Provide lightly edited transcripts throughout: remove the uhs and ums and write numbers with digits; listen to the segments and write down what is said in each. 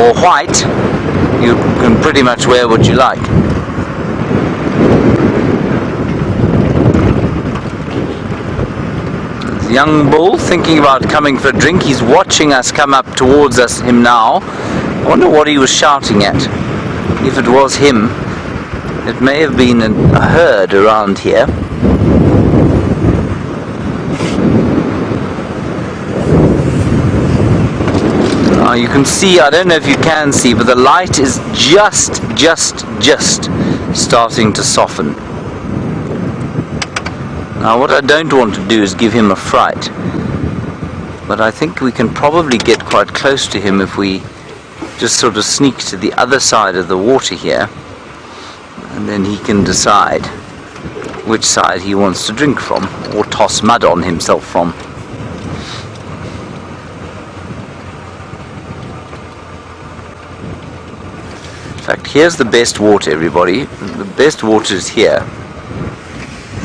you're white, you can pretty much wear what you like. There's a young bull thinking about coming for a drink. He's watching us come up towards him now. I wonder what he was shouting at. If it was him, it may have been a herd around here. You can see, I don't know if you can see, but the light is just starting to soften. Now what I don't want to do is give him a fright, but I think we can probably get quite close to him if we just sort of sneak to the other side of the water here, and then he can decide which side he wants to drink from, or toss mud on himself from. In fact, here's the best water, everybody. The best water is here.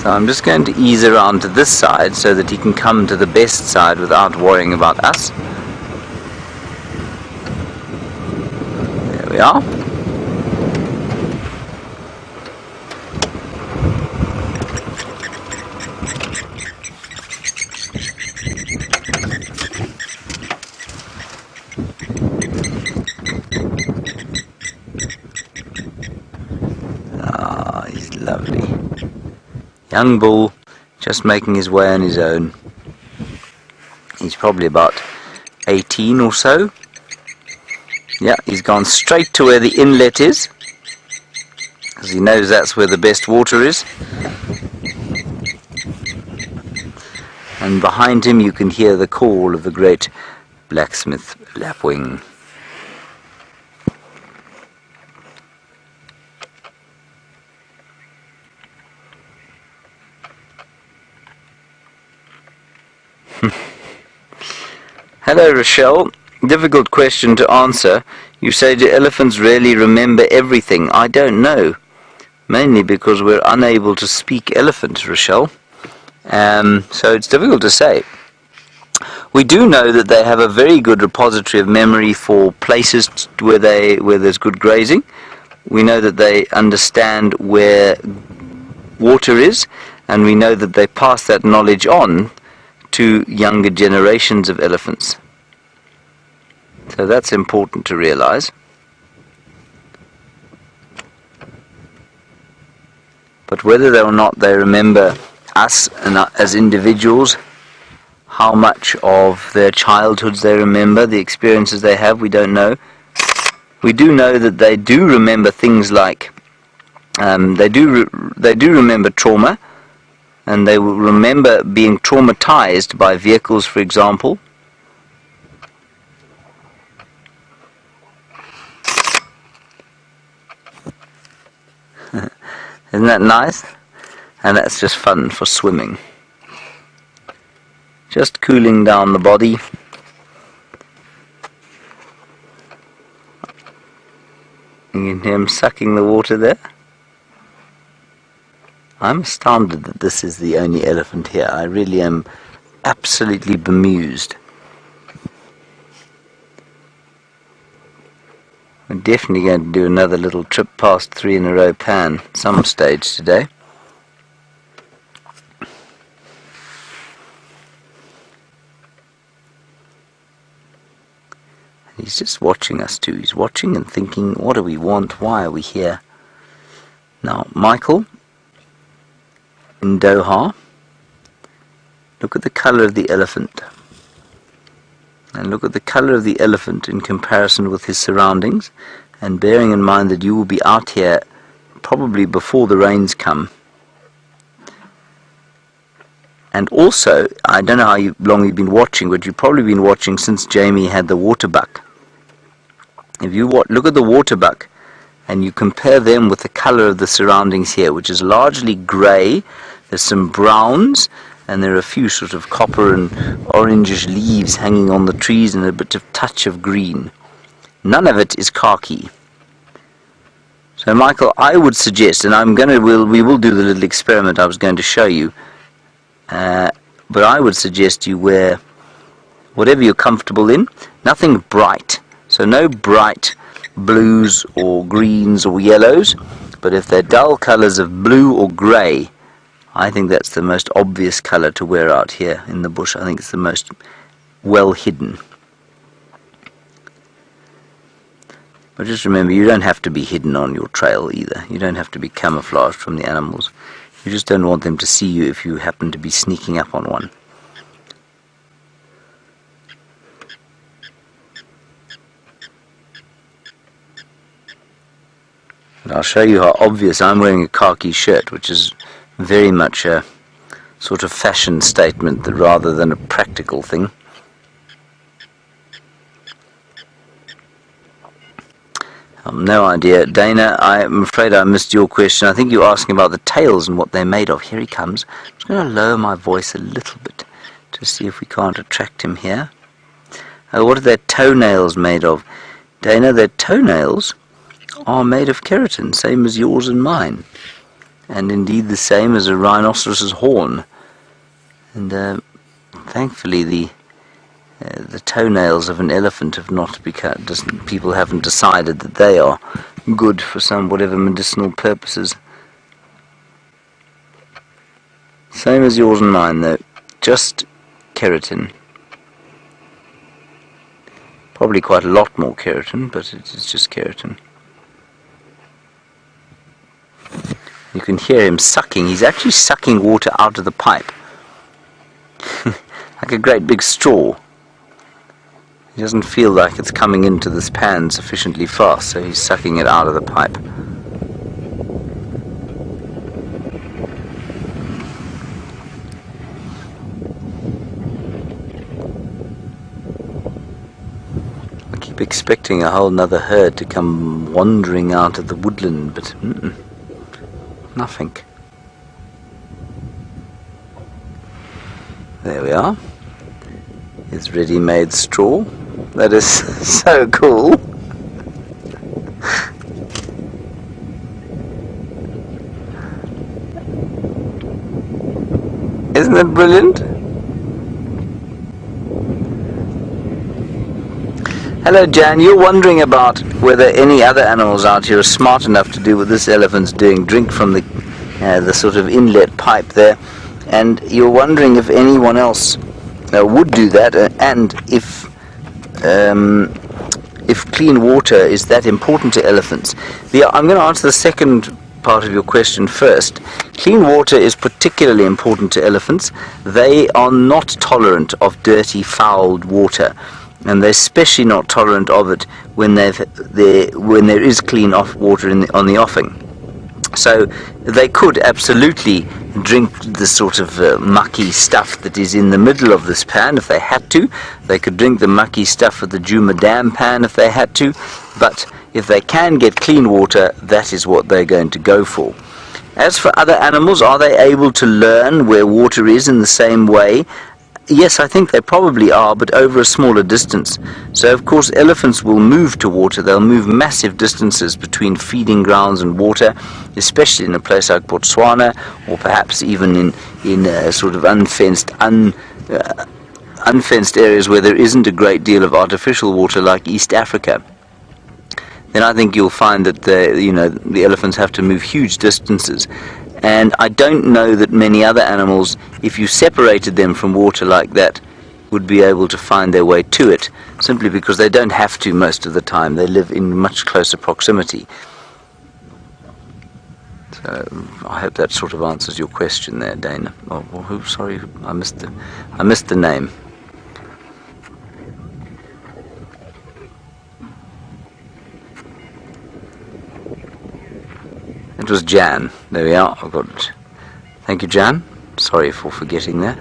So I'm just going to ease around to this side so that he can come to the best side without worrying about us. There we are. Lovely. Young bull, just making his way on his own. He's probably about 18 or so. Yeah, he's gone straight to where the inlet is, because he knows that's where the best water is. And behind him you can hear the call of the great blacksmith lapwing. Hello Rochelle, difficult question to answer. You say, do elephants really remember everything? I don't know, mainly because we're unable to speak elephant, Rochelle, so it's difficult to say. We do know that they have a very good repository of memory for places where there's good grazing. We know that they understand where water is, and we know that they pass that knowledge on to younger generations of elephants. So that's important to realize. But whether or not they remember us and as individuals, how much of their childhoods they remember, the experiences they have, we don't know. We do know that they do remember things like they do remember trauma. And they will remember being traumatized by vehicles, for example. Isn't that nice? And that's just fun for swimming. Just cooling down the body. You can hear him sucking the water there. I'm astounded that this is the only elephant here. I really am absolutely bemused. We're definitely going to do another little trip past 3 in a row pan some stage today. He's just watching us too. He's watching and thinking, what do we want? Why are we here? Now, Michael, in Doha, look at the colour of the elephant, and look at the colour of the elephant in comparison with his surroundings, and bearing in mind that you will be out here probably before the rains come. And also, I don't know how long you've been watching, but you've probably been watching since Jamie had the water buck. If you look at the water buck and you compare them with the colour of the surroundings here, which is largely grey, there's some browns, and there are a few sort of copper and orangish leaves hanging on the trees and a bit of touch of green. None of it is khaki. So Michael, I would suggest, and we will do the little experiment I was going to show you, but I would suggest you wear whatever you're comfortable in, nothing bright. So no bright blues or greens or yellows, but if they're dull colours of blue or grey, I think that's the most obvious colour to wear out here in the bush. I think it's the most well hidden. But just remember, you don't have to be hidden on your trail either. You don't have to be camouflaged from the animals. You just don't want them to see you if you happen to be sneaking up on one. And I'll show you how obvious. I'm wearing a khaki shirt, which is very much a sort of fashion statement rather than a practical thing. No idea. Dana, I'm afraid I missed your question. I think you're asking about the tails and what they're made of. Here he comes. I'm just going to lower my voice a little bit to see if we can't attract him here. What are their toenails made of? Dana, their toenails are made of keratin, same as yours and mine. And indeed the same as a rhinoceros's horn. And thankfully the toenails of an elephant have not become, people haven't decided that they are good for some whatever medicinal purposes. Same as yours and mine though, just keratin. Probably quite a lot more keratin, but it's just keratin. You can hear him sucking. He's actually sucking water out of the pipe. Like a great big straw. He doesn't feel like it's coming into this pan sufficiently fast, so he's sucking it out of the pipe. I keep expecting a whole nother herd to come wandering out of the woodland, but nothing. There we are. His ready-made straw. That is so cool. Isn't that brilliant? Hello Jan, you're wondering about whether any other animals out here are smart enough to do what this elephant's doing, drink from the sort of inlet pipe there, and you're wondering if anyone else would do that, and if clean water is that important to elephants. I'm going to answer the second part of your question first. Clean water is particularly important to elephants. They are not tolerant of dirty, fouled water, and they're especially not tolerant of it when there is clean water on the offing. So they could absolutely drink the sort of mucky stuff that is in the middle of this pan if they had to. They could drink the mucky stuff at the Djuma dam pan if they had to. But if they can get clean water, that is what they're going to go for. As for other animals, are they able to learn where water is in the same way? Yes, I think they probably are, but over a smaller distance. So, of course, elephants will move to water. They'll move massive distances between feeding grounds and water, especially in a place like Botswana, or perhaps even in sort of unfenced areas where there isn't a great deal of artificial water, like East Africa. Then I think you'll find that the elephants have to move huge distances. And I don't know that many other animals, if you separated them from water like that, would be able to find their way to it, simply because they don't have to most of the time. They live in much closer proximity. So I hope that sort of answers your question there, Dana. Oh, sorry, I missed the name. It was Jan. There we are. I've got it. Thank you, Jan. Sorry for forgetting that.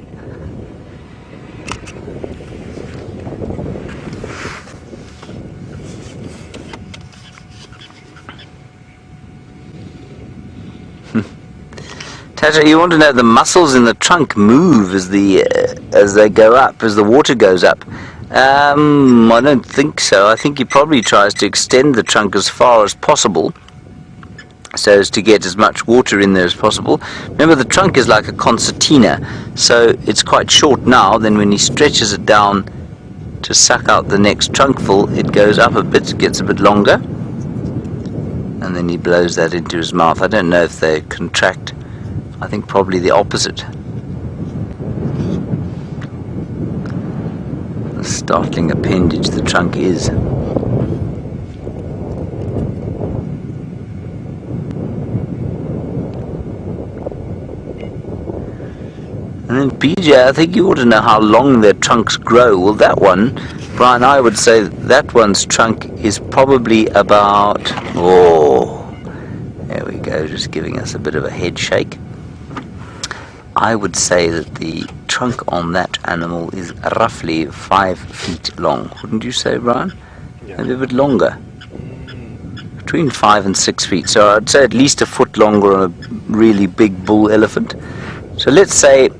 Tata, you want to know the muscles in the trunk move as they go up, as the water goes up. I don't think so. I think he probably tries to extend the trunk as far as possible, so as to get as much water in there as possible. Remember, the trunk is like a concertina, so it's quite short now. Then when he stretches it down to suck out the next trunkful, it goes up a bit, gets a bit longer, and then he blows that into his mouth. I don't know if they contract. I think probably the opposite. A startling appendage the trunk is. And then PJ, I think you ought to know how long their trunks grow. Well, that one, Bryan, I would say that one's trunk is probably about, there we go, just giving us a bit of a head shake. I would say that the trunk on that animal is roughly 5 feet long. Wouldn't you say, Bryan? Yeah. Maybe a bit longer. Between 5 and 6 feet. So I'd say at least a foot longer on a really big bull elephant. So let's say,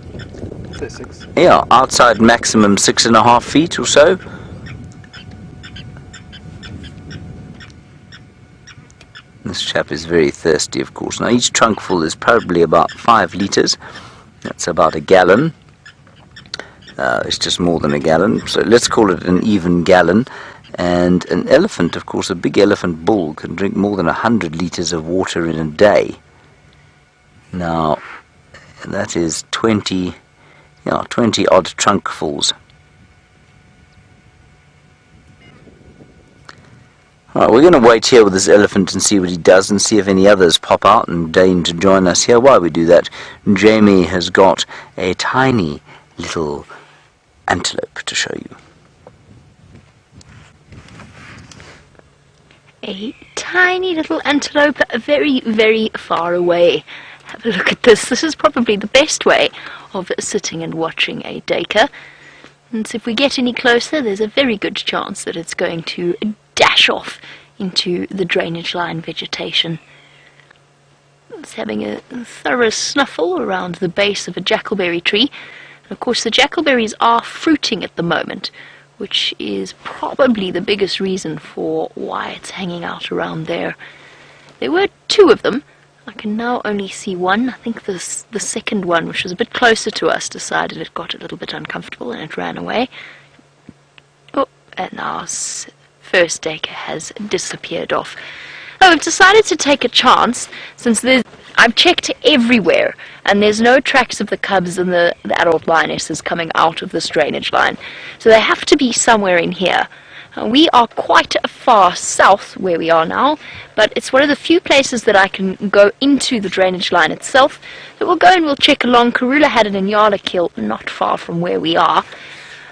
yeah, outside maximum 6.5 feet or so. This chap is very thirsty, of course. Now each trunkful is probably about 5 litres. That's about a gallon. It's just more than a gallon, so let's call it an even gallon. And an elephant, of course, a big elephant bull can drink more than 100 litres of water in a day. Now, that is 20 odd trunkfuls. Alright, we're going to wait here with this elephant and see what he does, and see if any others pop out and deign to join us here. While we do that, Jamie has got a tiny little antelope to show you. A tiny little antelope very, very far away. Have a look at this. This is probably the best way of sitting and watching a duiker. And so if we get any closer, there's a very good chance that it's going to dash off into the drainage line vegetation. It's having a thorough snuffle around the base of a jackalberry tree. And of course the jackalberries are fruiting at the moment, which is probably the biggest reason for why it's hanging out around there. There were 2 of them. I can now only see one. I think the second one, which was a bit closer to us, decided it got a little bit uncomfortable and it ran away. Oh, and our first duiker has disappeared off. Oh, I've decided to take a chance, since I've checked everywhere, and there's no tracks of the cubs and the adult lionesses coming out of this drainage line. So they have to be somewhere in here. We are quite far south where we are now, but it's one of the few places that I can go into the drainage line itself. So we'll go and we'll check along. Karula had an Inyala kill not far from where we are.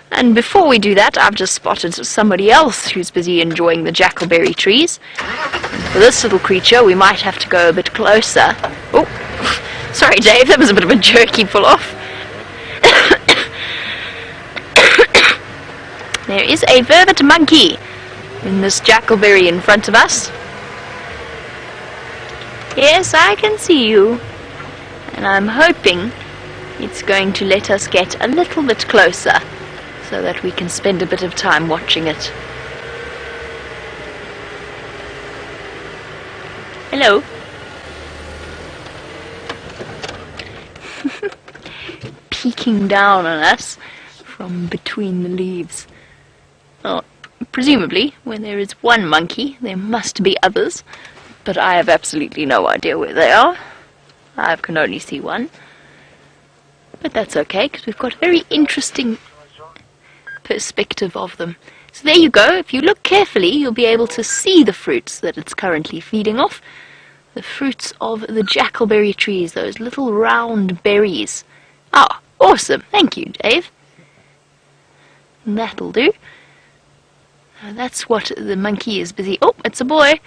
And before we do that, I've just spotted somebody else who's busy enjoying the jackalberry trees. And for this little creature, we might have to go a bit closer. Oh, sorry Dave, that was a bit of a jerky pull off. There is a Vervet Monkey in this jackalberry in front of us. Yes, I can see you. And I'm hoping it's going to let us get a little bit closer so that we can spend a bit of time watching it. Hello. Peeking down on us from between the leaves. Well, presumably, when there is one monkey, there must be others, but I have absolutely no idea where they are. I can only see one. But that's okay, because we've got a very interesting perspective of them. So there you go. If you look carefully, you'll be able to see the fruits that it's currently feeding off. The fruits of the jackalberry trees, those little round berries. Ah, awesome. Thank you, Dave. That'll do. That's what the monkey is busy... Oh, it's a boy!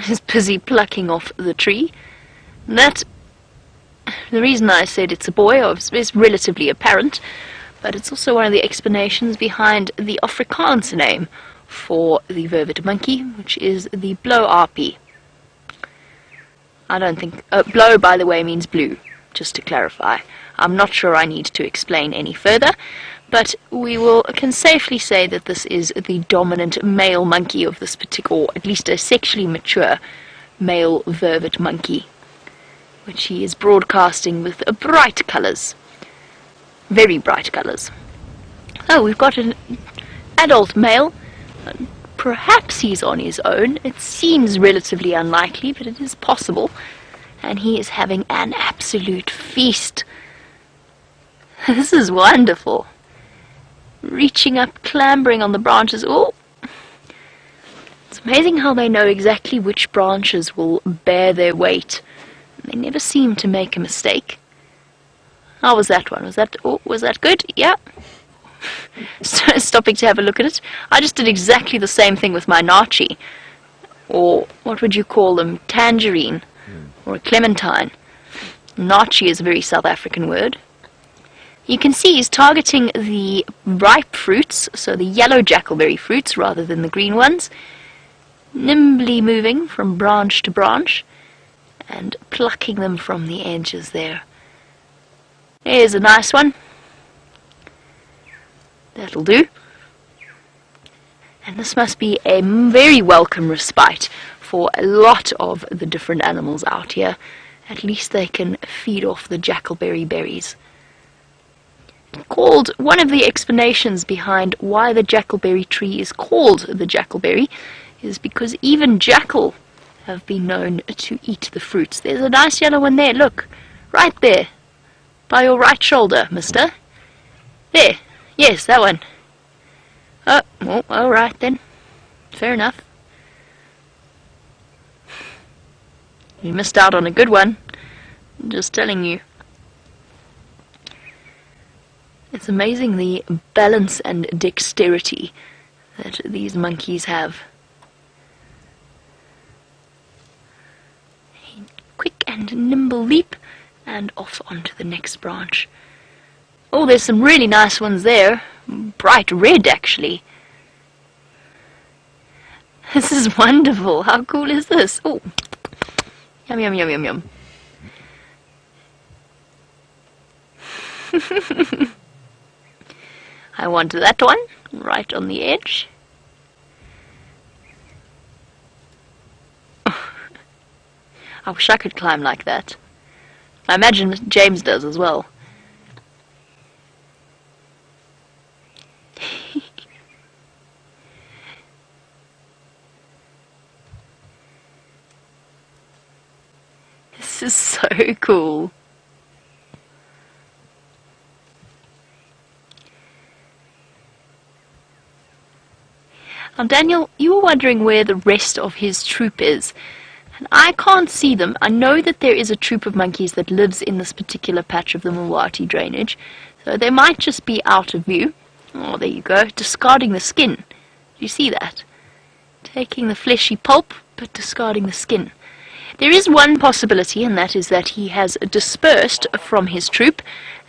Is busy plucking off the tree. The reason I said it's a boy is relatively apparent, but it's also one of the explanations behind the Afrikaans name for the Vervet Monkey, which is the Blauw Aapie. I don't think... Blauw, by the way, means blue, just to clarify. I'm not sure I need to explain any further, but we can safely say that this is the dominant male monkey of this particular, or at least a sexually mature male Vervet Monkey, which he is broadcasting with bright colours. Very bright colours. Oh, we've got adult male. Perhaps he's on his own. It seems relatively unlikely, but it is possible. And he is having an absolute feast. This is wonderful. Reaching up, clambering on the branches. Oh! It's amazing how they know exactly which branches will bear their weight. They never seem to make a mistake. How was that one? Was that good? Yeah. Stopping to have a look at it. I just did exactly the same thing with my Nat.Geo. Or, what would you call them? Tangerine. Or a clementine. Nat.Geo is a very South African word. You can see he's targeting the ripe fruits, so the yellow jackalberry fruits rather than the green ones. Nimbly moving from branch to branch and plucking them from the edges there. Here's a nice one. That'll do. And this must be a very welcome respite for a lot of the different animals out here. At least they can feed off the jackalberry berries. Called one of the explanations behind why the jackalberry tree is called the jackalberry is because even jackal have been known to eat the fruits. There's a nice yellow one there, look, right there, by your right shoulder, mister. There, yes, that one. Oh, well, alright then, fair enough. You missed out on a good one, I'm just telling you. It's amazing the balance and dexterity that these monkeys have. A quick and nimble leap and off onto the next branch. Oh, there's some really nice ones there. Bright red, actually. This is wonderful. How cool is this? Oh, yum, yum, yum, yum, yum. I want that one, right on the edge. I wish I could climb like that. I imagine James does as well. This is so cool. Now, Daniel, you were wondering where the rest of his troop is. And I can't see them. I know that there is a troop of monkeys that lives in this particular patch of the Mulwati drainage. So they might just be out of view. Oh, there you go. Discarding the skin. Do you see that? Taking the fleshy pulp, but discarding the skin. There is one possibility, and that is that he has dispersed from his troop,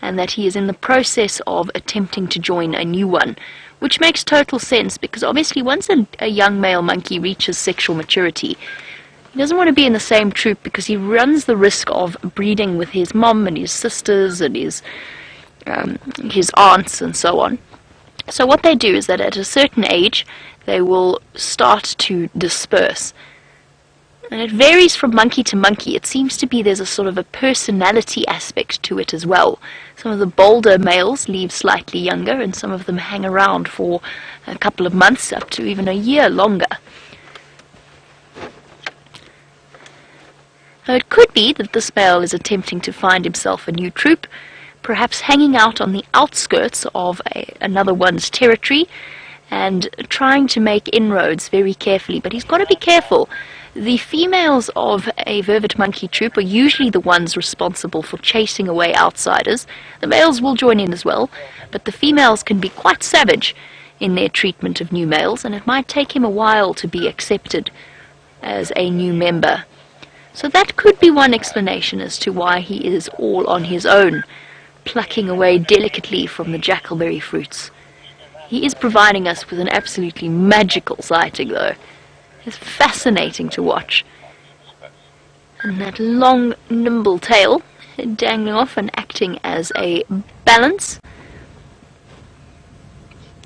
and that he is in the process of attempting to join a new one. Which makes total sense, because obviously once a young male monkey reaches sexual maturity, he doesn't want to be in the same troop because he runs the risk of breeding with his mom and his sisters and his aunts and so on. So what they do is that at a certain age, they will start to disperse. And it varies from monkey to monkey. It seems to be there's a sort of a personality aspect to it as well. Some of the bolder males leave slightly younger, and some of them hang around for a couple of months, up to even a year longer. Now, it could be that this male is attempting to find himself a new troop, perhaps hanging out on the outskirts of another one's territory, and trying to make inroads very carefully. But he's got to be careful. The females of a Vervet Monkey troop are usually the ones responsible for chasing away outsiders. The males will join in as well, but the females can be quite savage in their treatment of new males, and it might take him a while to be accepted as a new member. So that could be one explanation as to why he is all on his own, plucking away delicately from the jackalberry fruits. He is providing us with an absolutely magical sighting, though. It's fascinating to watch. And that long, nimble tail dangling off and acting as a balance.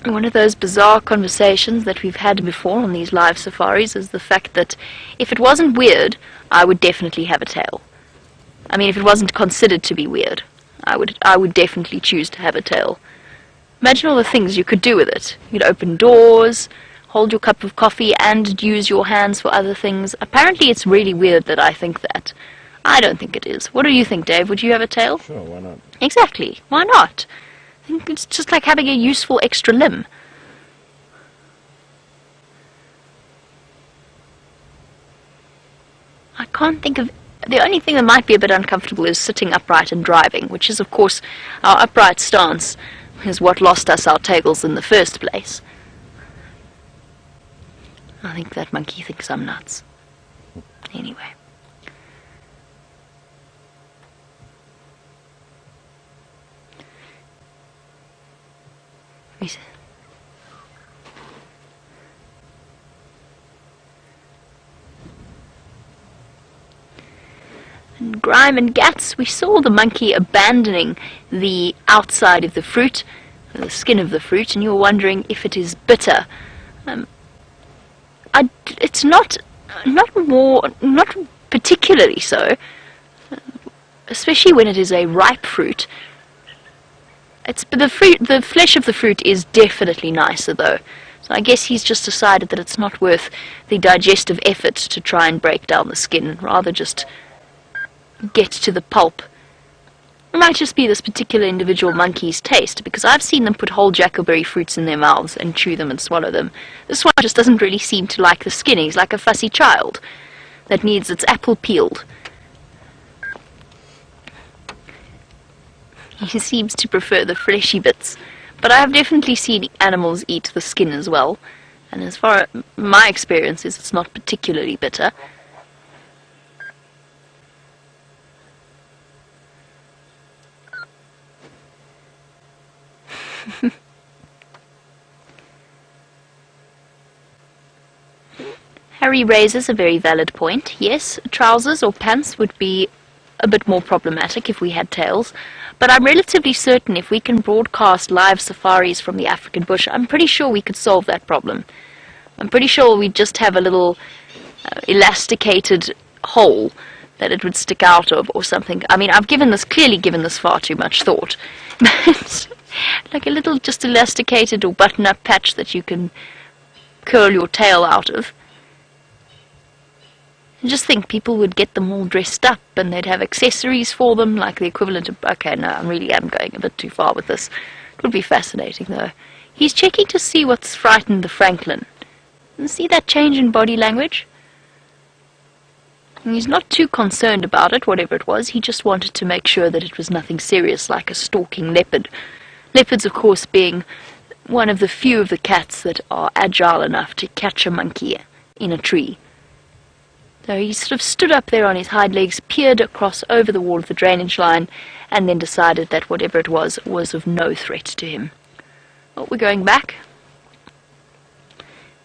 One of those bizarre conversations that we've had before on these live safaris is the fact that if it wasn't weird, I would definitely have a tail. I mean, if it wasn't considered to be weird, I would definitely choose to have a tail. Imagine all the things you could do with it. You could open doors, hold your cup of coffee, and use your hands for other things. Apparently it's really weird that I think that. I don't think it is. What do you think, Dave? Would you have a tail? Sure, why not? Exactly. Why not? I think it's just like having a useful extra limb. I can't think of... The only thing that might be a bit uncomfortable is sitting upright and driving, which is, of course, our upright stance is what lost us our tails in the first place. I think that monkey thinks I'm nuts. Anyway. And Grime and Gats, we saw the monkey abandoning the outside of the fruit, the skin of the fruit, and you were wondering if it is bitter. It's not particularly so, especially when it is a ripe fruit. The flesh of the fruit is definitely nicer though. So I guess he's just decided that it's not worth the digestive effort to try and break down the skin, rather just get to the pulp. It might just be this particular individual monkey's taste, because I've seen them put whole jackalberry fruits in their mouths and chew them and swallow them. This one just doesn't really seem to like the skin. He's like a fussy child that needs its apple peeled. He seems to prefer the fleshy bits, but I have definitely seen animals eat the skin as well, and as far as my experience is, it's not particularly bitter. Harry raises a very valid point. Yes, trousers or pants would be a bit more problematic if we had tails, but I'm relatively certain if we can broadcast live safaris from the African bush, I'm pretty sure we could solve that problem. I'm pretty sure we'd just have a little elasticated hole that it would stick out of or something. I mean, I've clearly given this far too much thought. But like a little just elasticated or button-up patch that you can curl your tail out of. And just think, people would get them all dressed up and they'd have accessories for them, like the equivalent of... Okay, no, I really am going a bit too far with this. It would be fascinating, though. He's checking to see what's frightened the Franklin. And see that change in body language? And he's not too concerned about it, whatever it was. He just wanted to make sure that it was nothing serious, like a stalking leopard. Leopards, of course, being one of the few of the cats that are agile enough to catch a monkey in a tree. So he sort of stood up there on his hind legs, peered across over the wall of the drainage line, and then decided that whatever it was of no threat to him. Oh, we're going back.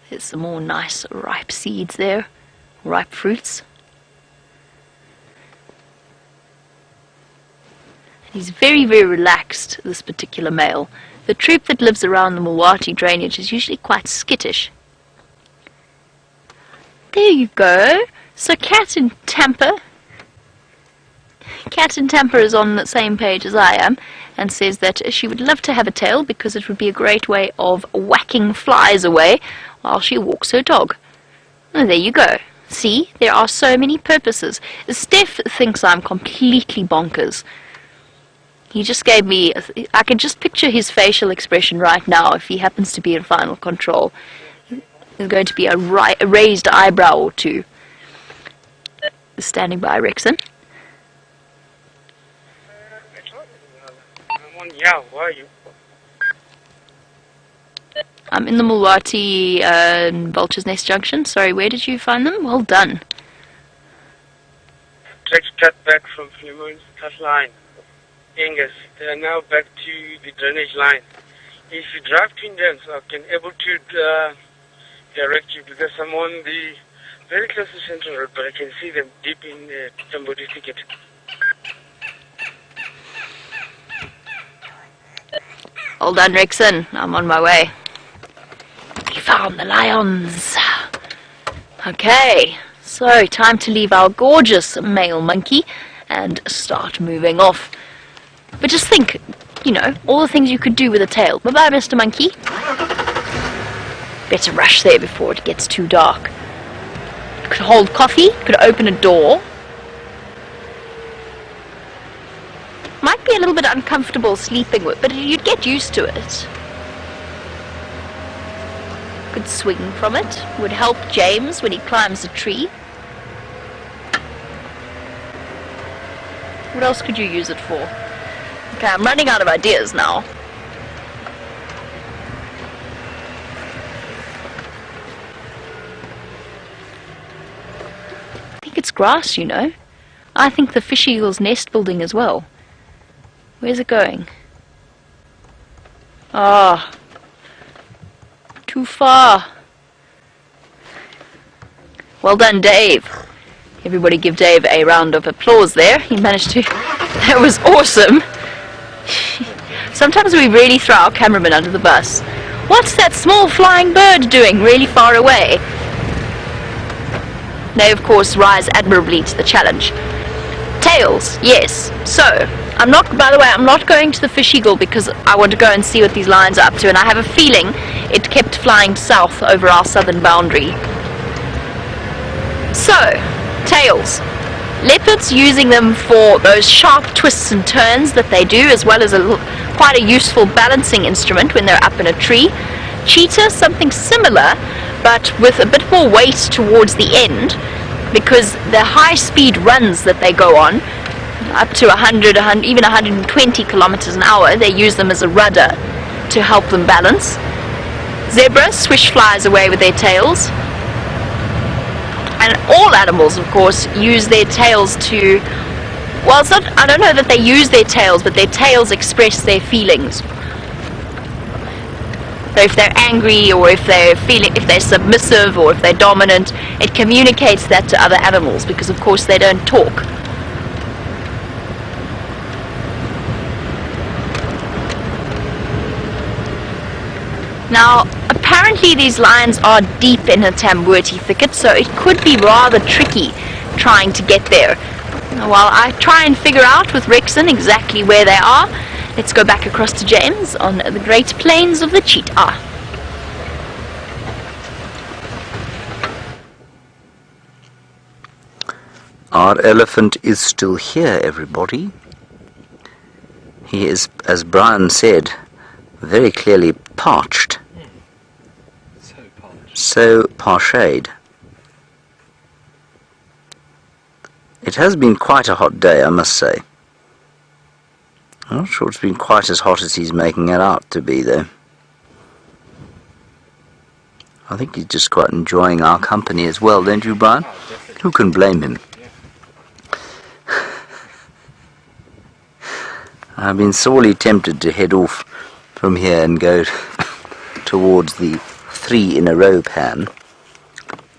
There's some more nice ripe seeds there, ripe fruits. He's very, very relaxed, this particular male. The troop that lives around the Mulwati drainage is usually quite skittish. There you go. So Cat in Tampa is on the same page as I am, and says that she would love to have a tail because it would be a great way of whacking flies away while she walks her dog. And there you go. See, there are so many purposes. Steph thinks I'm completely bonkers. He just gave me... I can just picture his facial expression right now if he happens to be in final control. There's going to be a raised eyebrow or two. Standing by, Rexon. Yeah, where are you? I'm in the Mulwati Vulture's Nest Junction. Sorry, where did you find them? Well done. Tried to cut back from Flemoon's cut line. Angus, they are now back to the drainage line. If you drive between them, so I can able to direct you, because I'm on the very close to Central Road, but I can see them deep in the Tambodi thicket. All done, Rexon. I'm on my way. We found the lions. Okay, so time to leave our gorgeous male monkey and start moving off. But just think, you know, all the things you could do with a tail. Bye-bye, Mr. Monkey. Better rush there before it gets too dark. It could hold coffee, it could open a door. Might be a little bit uncomfortable sleeping with, but you'd get used to it. Could swing from it, would help James when he climbs a tree. What else could you use it for? Okay, I'm running out of ideas now. I think it's grass, you know. I think the fish eagle's nest building as well. Where's it going? Ah, too far. Well done, Dave. Everybody give Dave a round of applause there. He managed to... That was awesome. Sometimes we really throw our cameraman under the bus. What's that small flying bird doing really far away? They, of course, rise admirably to the challenge. Tails, yes. So, by the way, I'm not going to the fish eagle because I want to go and see what these lions are up to, and I have a feeling it kept flying south over our southern boundary. So, tails. Leopards using them for those sharp twists and turns that they do, as well as quite a useful balancing instrument when they're up in a tree. Cheetah, something similar, but with a bit more weight towards the end, because the high-speed runs that they go on, up to 100, even 120 kilometers an hour, they use them as a rudder to help them balance. Zebra swish flies away with their tails. And all animals, of course, use their tails to... Well, it's not, I don't know that they use their tails, but their tails express their feelings. So if they're angry, or if they're submissive, or if they're dominant, it communicates that to other animals, because of course they don't talk. Now, apparently these lions are deep in a Tambuti thicket, so it could be rather tricky trying to get there. While I try and figure out with Rexon exactly where they are, let's go back across to James on the Great Plains of the Cheetah. Our elephant is still here, everybody. He is, as Bryan said, very clearly parched. So parched. So parched. It has been quite a hot day, I must say. I'm not sure it's been quite as hot as he's making it out to be, though. I think he's just quite enjoying our company as well, don't you, Bryan? Oh, definitely. Who can blame him? Yeah. I've been sorely tempted to head off from here and go towards the 3 in a row pan,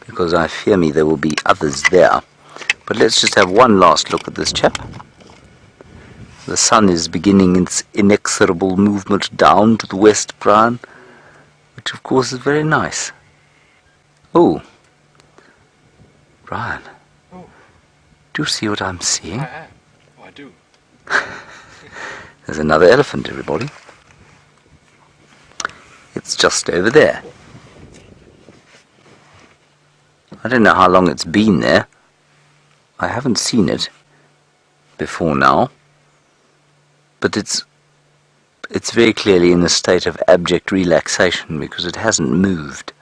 because I fear me there will be others there. But let's just have one last look at this chap. The sun is beginning its inexorable movement down to the west, Bryan, which of course is very nice. Oh, Bryan, Oh. do you see what I'm seeing? I am. Oh, I do. There's another elephant, everybody. It's just over there. I don't know how long it's been there. I haven't seen it before now. But it's very clearly in a state of abject relaxation because it hasn't moved.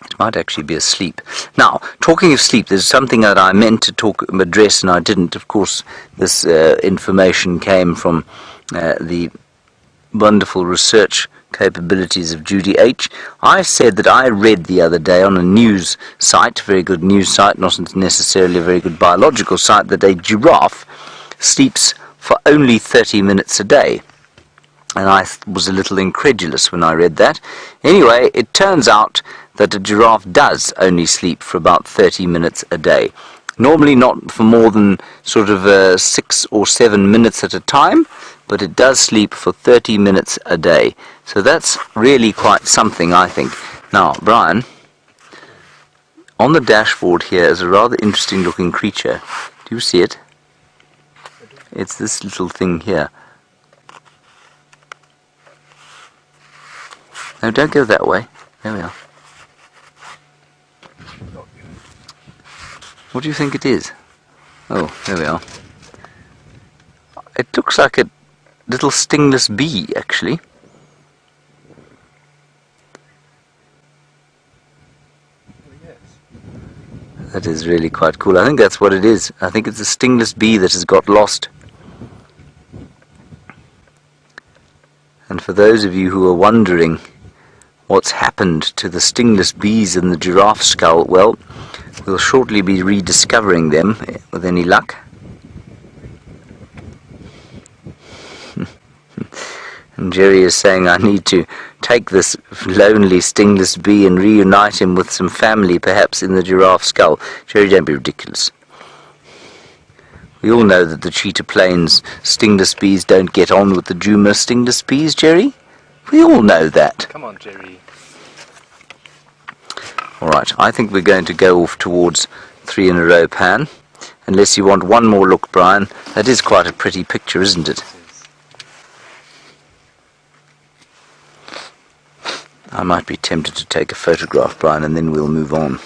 It might actually be asleep. Now, talking of sleep, there's something that I meant to address and I didn't. Of course, this information came from the wonderful research capabilities of Judy H. I said that I read the other day on a news site, very good news site, not necessarily a very good biological site, that a giraffe sleeps for only 30 minutes a day. And I was a little incredulous when I read that. Anyway, it turns out that a giraffe does only sleep for about 30 minutes a day. Normally not for more than sort of 6 or 7 minutes at a time, but it does sleep for 30 minutes a day. So that's really quite something, I think. Now, Bryan, on the dashboard here is a rather interesting looking creature. Do you see it? It's this little thing here. No, don't go that way. There we are. What do you think it is? Oh, there we are. It looks like a little stingless bee, actually. That is really quite cool. I think that's what it is. I think it's a stingless bee that has got lost. And for those of you who are wondering what's happened to the stingless bees in the giraffe skull, well, we'll shortly be rediscovering them, with any luck. And Jerry is saying I need to take this lonely stingless bee and reunite him with some family, perhaps in the giraffe skull. Jerry, don't be ridiculous. We all know that the Cheetah Plains stingless bees don't get on with the Djuma stingless bees, Jerry. We all know that. Come on, Jerry. Alright, I think we're going to go off towards 3 in a row pan. Unless you want one more look, Bryan. That is quite a pretty picture, isn't it? I might be tempted to take a photograph, Bryan, and then we'll move on.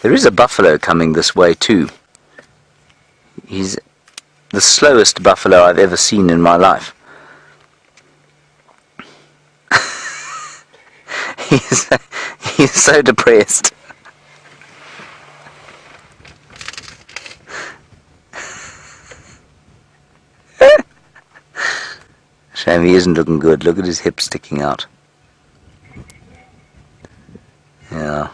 There is a buffalo coming this way too. He's the slowest buffalo I've ever seen in my life. He's so depressed. Shame he isn't looking good. Look at his hips sticking out. Yeah.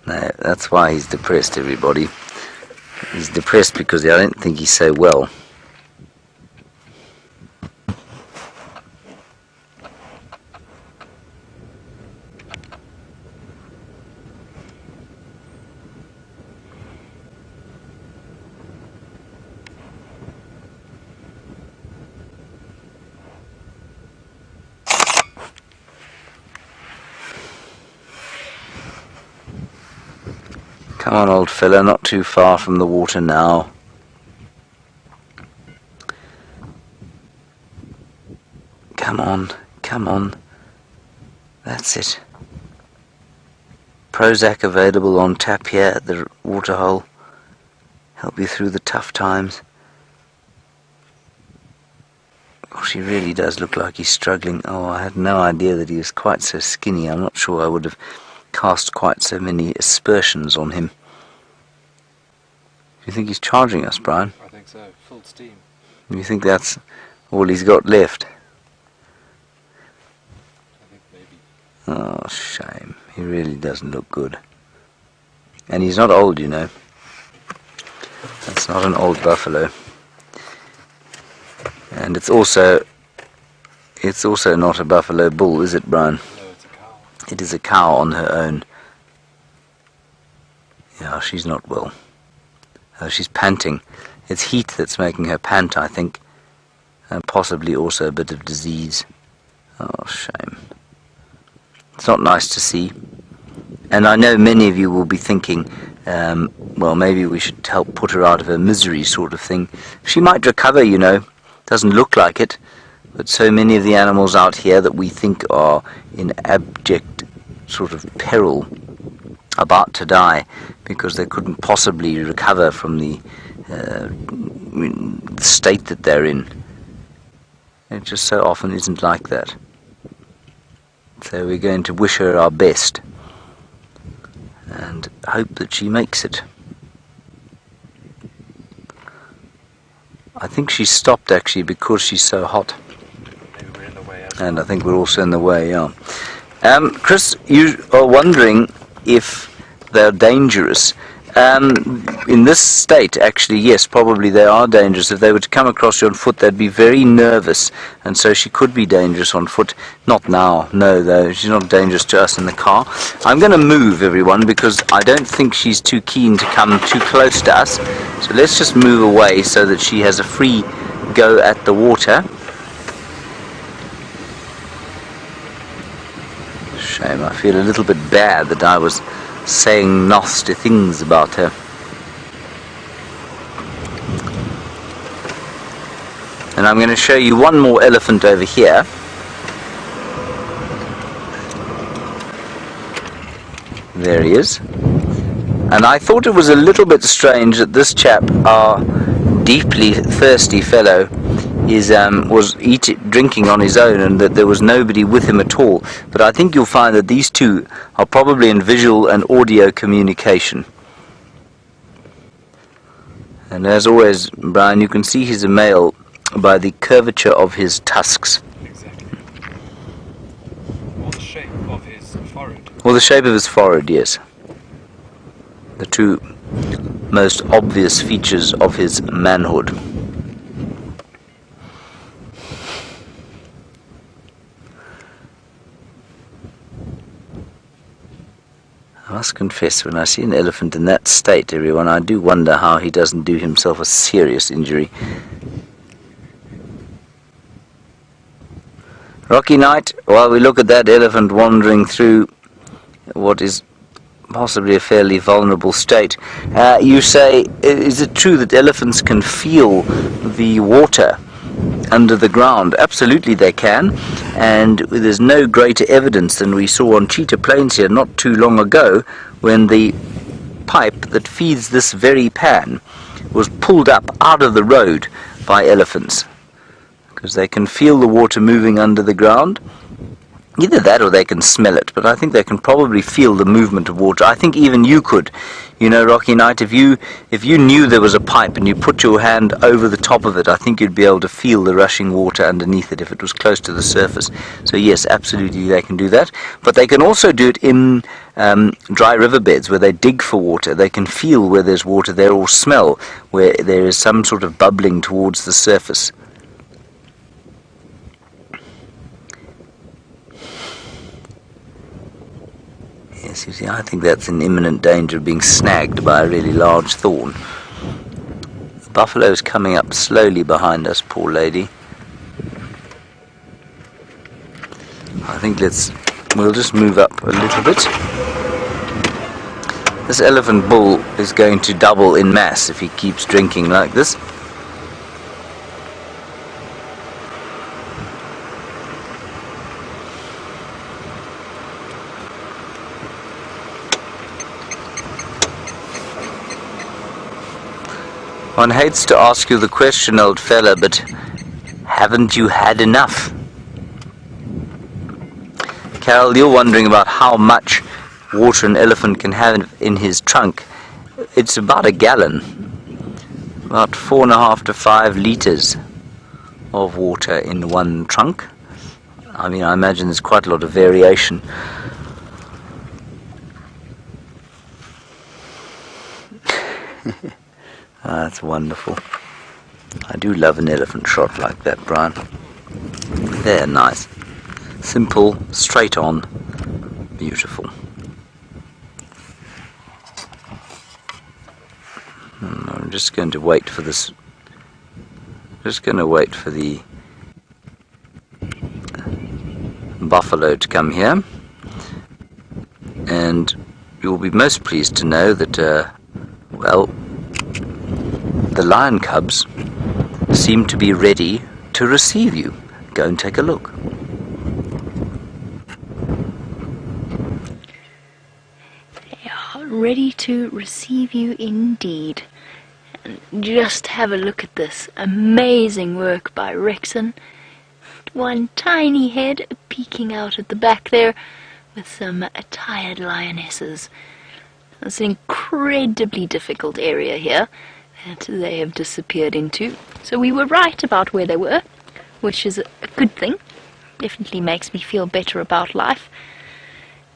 No, that's why he's depressed, everybody. He's depressed because I don't think he's so well. Come on, old fella, not too far from the water now. Come on, come on. That's it. Prozac available on tap here at the waterhole. Help you through the tough times. Gosh, he really does look like he's struggling. Oh, I had no idea that he was quite so skinny. I'm not sure I would have cast quite so many aspersions on him. Do you think he's charging us, Bryan? I think so. Full steam. Do you think that's all he's got left? I think maybe. Oh, shame. He really doesn't look good. And he's not old, you know. That's not an old buffalo. And it's also not a buffalo bull, is it, Bryan? No, it's a cow. It is a cow on her own. Yeah, she's not well. She's panting. It's heat that's making her pant, I think. And possibly also a bit of disease. Oh, shame. It's not nice to see. And I know many of you will be thinking, well, maybe we should help put her out of her misery, sort of thing. She might recover, you know. Doesn't look like it. But so many of the animals out here that we think are in abject sort of peril, about to die, because they couldn't possibly recover from the state that they're in. It just so often isn't like that. So we're going to wish her our best and hope that she makes it. I think she stopped actually because she's so hot. Maybe we're in the way. And I think we're also in the way, yeah. Chris, you are wondering if they're dangerous. In this state, actually, yes, probably they are dangerous. If they were to come across you on foot, they'd be very nervous, and so she could be dangerous on foot. Not now, no, though. She's not dangerous to us in the car. I'm going to move, everyone, because I don't think she's too keen to come too close to us. So let's just move away so that she has a free go at the water. Shame, I feel a little bit bad that I was saying nasty things about her. And I'm going to show you one more elephant over here. There he is. And I thought it was a little bit strange that this chap, our deeply thirsty fellow, was drinking on his own, and that there was nobody with him at all. But I think you'll find that these two are probably in visual and audio communication. And as always, Bryan, you can see he's a male by the curvature of his tusks. Exactly. Or the shape of his forehead. Or the shape of his forehead, yes. The two most obvious features of his manhood. I must confess, when I see an elephant in that state, everyone, I do wonder how he doesn't do himself a serious injury. Rocky night, while we look at that elephant wandering through what is possibly a fairly vulnerable state. You say, is it true that elephants can feel the water under the ground? Absolutely they can, and there's no greater evidence than we saw on Cheetah Plains here not too long ago, when the pipe that feeds this very pan was pulled up out of the road by elephants, because they can feel the water moving under the ground. Either that or they can smell it, but I think they can probably feel the movement of water. I think even you could. You know, Rocky Night, if you knew there was a pipe and you put your hand over the top of it, I think you'd be able to feel the rushing water underneath it if it was close to the surface. So yes, absolutely they can do that. But they can also do it in dry riverbeds where they dig for water. They can feel where there's water there, or smell where there is some sort of bubbling towards the surface. Yes, you see, I think that's in imminent danger of being snagged by a really large thorn. The buffalo's coming up slowly behind us, poor lady. I think we'll just move up a little bit. This elephant bull is going to double in mass if he keeps drinking like this. One hates to ask you the question, old fella, but haven't you had enough? Carol, you're wondering about how much water an elephant can have in his trunk. It's about a gallon. About 4.5 to 5 liters of water in one trunk. I mean, I imagine there's quite a lot of variation. That's wonderful. I do love an elephant shot like that, Bryan. They're nice. Simple, straight on, beautiful. I'm just going to wait for this. Just going to wait for the buffalo to come here. And you'll be most pleased to know that, well, the lion cubs seem to be ready to receive you. Go and take a look. They are ready to receive you indeed. And just have a look at this amazing work by Rexon. One tiny head peeking out at the back there with some tired lionesses. It's an incredibly difficult area here that they have disappeared into. So we were right about where they were, which is a good thing. Definitely makes me feel better about life.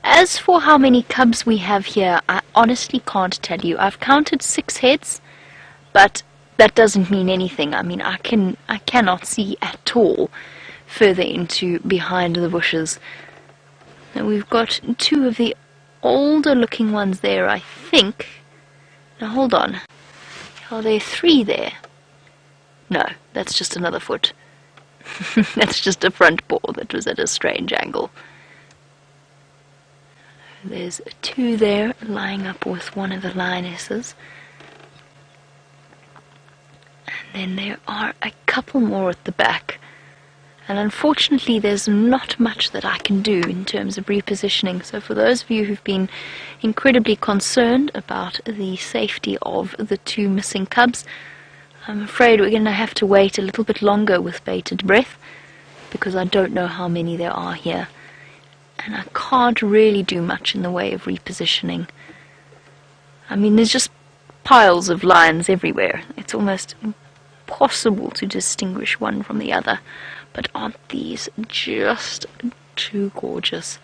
As for how many cubs we have here, I honestly can't tell you. I've counted 6 heads, but that doesn't mean anything. I mean, I cannot see at all further into behind the bushes. And we've got 2 of the older looking ones there, I think. Now hold on. Are there 3 there? No, that's just another foot. That's just a front paw that was at a strange angle. There's 2 there lying up with one of the lionesses. And then there are a couple more at the back. And unfortunately there's not much that I can do in terms of repositioning. So for those of you who've been incredibly concerned about the safety of the 2 missing cubs, I'm afraid we're going to have to wait a little bit longer with bated breath, because I don't know how many there are here. And I can't really do much in the way of repositioning. I mean, there's just piles of lions everywhere. It's almost impossible to distinguish one from the other. But aren't these just too gorgeous?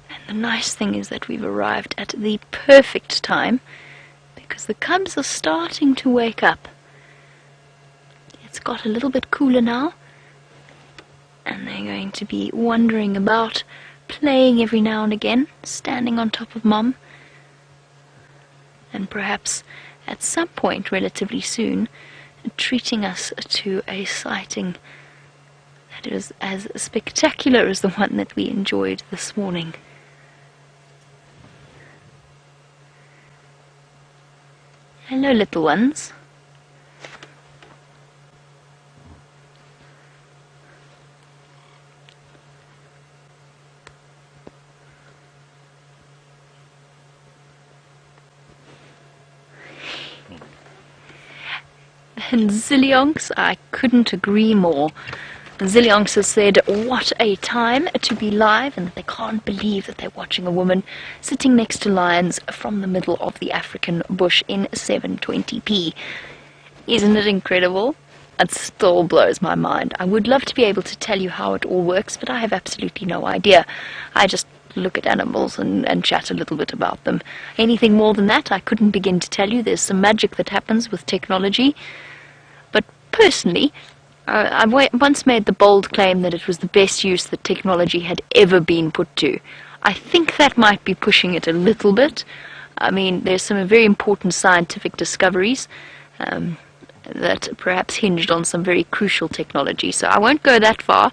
And the nice thing is that we've arrived at the perfect time, because the cubs are starting to wake up. It's got a little bit cooler now, and they're going to be wandering about, playing every now and again, standing on top of Mom, and perhaps at some point relatively soon treating us to a sighting that is as spectacular as the one that we enjoyed this morning. Hello, little ones. And Zillionx, I couldn't agree more. Zillionx has said, what a time to be live, and that they can't believe that they're watching a woman sitting next to lions from the middle of the African bush in 720p. Isn't it incredible? It still blows my mind. I would love to be able to tell you how it all works, but I have absolutely no idea. I just look at animals and chat a little bit about them. Anything more than that, I couldn't begin to tell you. There's some magic that happens with technology. But personally, I once made the bold claim that it was the best use that technology had ever been put to. I think that might be pushing it a little bit. I mean, there's some very important scientific discoveries that perhaps hinged on some very crucial technology. So I won't go that far,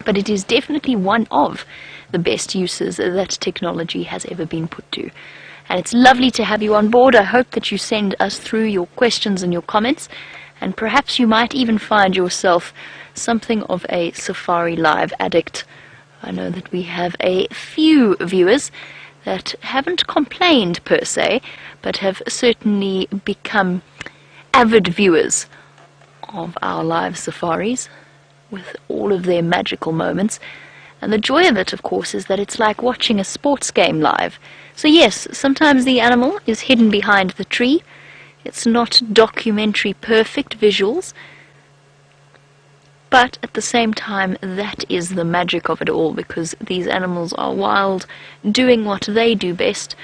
but it is definitely one of the best uses that technology has ever been put to. And it's lovely to have you on board. I hope that you send us through your questions and your comments, and perhaps you might even find yourself something of a Safari Live addict. I know that we have a few viewers that haven't complained per se, but have certainly become avid viewers of our live safaris with all of their magical moments. And the joy of it, of course, is that it's like watching a sports game live. So yes, sometimes the animal is hidden behind the tree. It's not documentary perfect visuals, but at the same time that is the magic of it all, because these animals are wild, doing what they do best,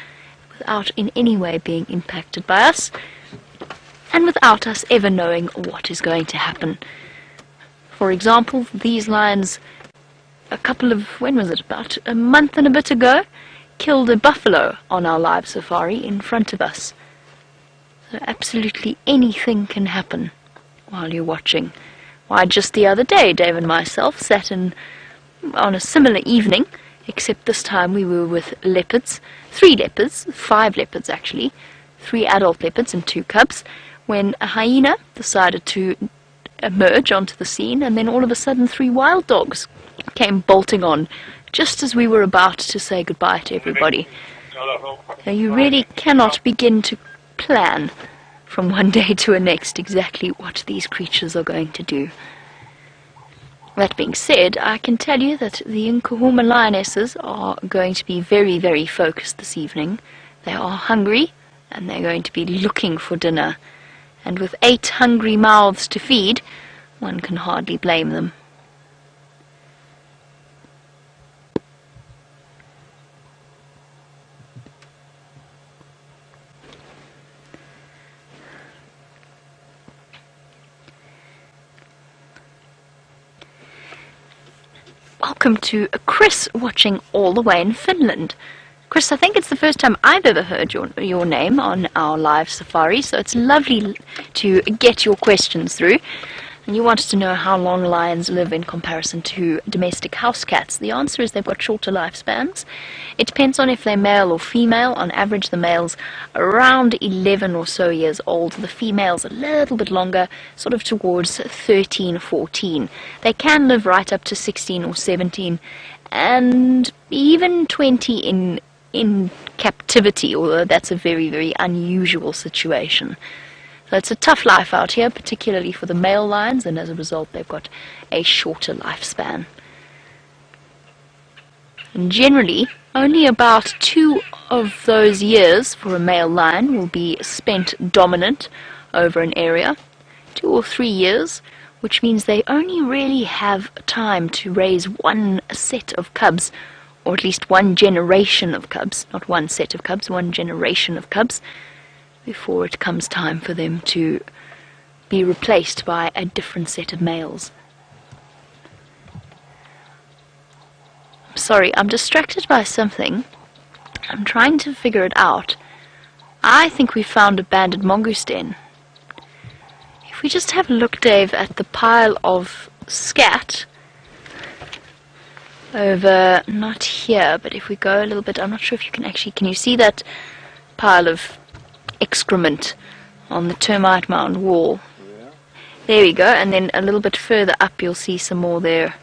without in any way being impacted by us, and without us ever knowing what is going to happen. For example, these lions, when was it, about a month and a bit ago, killed a buffalo on our live safari in front of us. So absolutely anything can happen while you're watching. Why, just the other day, Dave and myself sat on a similar evening, except this time we were with leopards, 5 leopards actually, 3 adult leopards and 2 cubs, when a hyena decided to emerge onto the scene, and then all of a sudden 3 wild dogs came bolting on, just as we were about to say goodbye to everybody. So you really cannot begin to plan from one day to the next exactly what these creatures are going to do. That being said, I can tell you that the Nkuhuma lionesses are going to be very, very focused this evening. They are hungry, and they're going to be looking for dinner. And with 8 hungry mouths to feed, one can hardly blame them. Welcome to Chris, watching all the way in Finland. Chris, I think it's the first time I've ever heard your name on our live safari, so it's lovely to get your questions through. And you wanted to know how long lions live in comparison to domestic house cats. The answer is they've got shorter lifespans. It depends on if they're male or female. On average, the male's around 11 or so years old. The female's a little bit longer, sort of towards 13, 14. They can live right up to 16 or 17, and even 20 in captivity, although that's a very, very unusual situation. So it's a tough life out here, particularly for the male lions, and as a result they've got a shorter lifespan. And generally, only about 2 of those years for a male lion will be spent dominant over an area. 2 or 3 years, which means they only really have time to raise one set of cubs, or at least one generation of cubs, not one set of cubs, one generation of cubs, before it comes time for them to be replaced by a different set of males. I'm sorry, I'm distracted by something. I'm trying to figure it out. I think we found a banded mongoose den. If we just have a look, Dave, at the pile of scat over, not here, but if we go a little bit, I'm not sure if you can actually, can you see that pile of excrement on the termite mound wall? Yeah. There we go, and then a little bit further up you'll see some more there.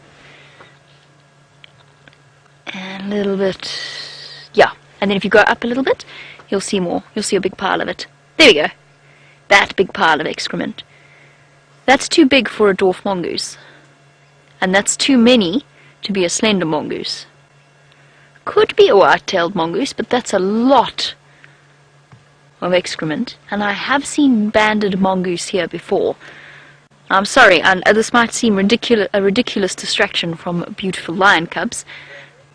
And a little bit, yeah, and then if you go up a little bit, you'll see more. You'll see a big pile of it. There we go. That big pile of excrement. That's too big for a dwarf mongoose. And that's too many to be a slender mongoose. Could be a white-tailed mongoose, but that's a lot of excrement, and I have seen banded mongoose here before. I'm sorry, and this might seem a ridiculous distraction from beautiful lion cubs,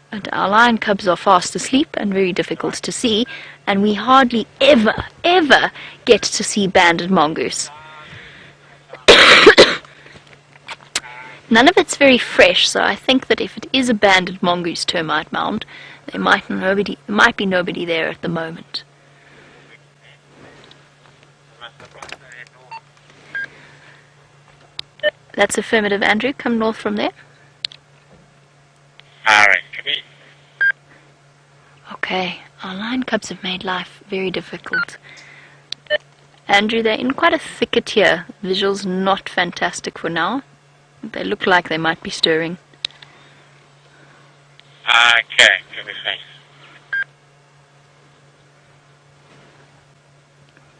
but our lion cubs are fast asleep and very difficult to see, and we hardly ever get to see banded mongoose. None of it's very fresh, so I think that if it is a banded mongoose termite mound, there might be nobody there at the moment. That's affirmative, Andrew. Come north from there. Alright, come in. Okay, our lion cubs have made life very difficult. Andrew, they're in quite a thicket here. Visuals not fantastic for now. They look like they might be stirring. Okay, give me thanks.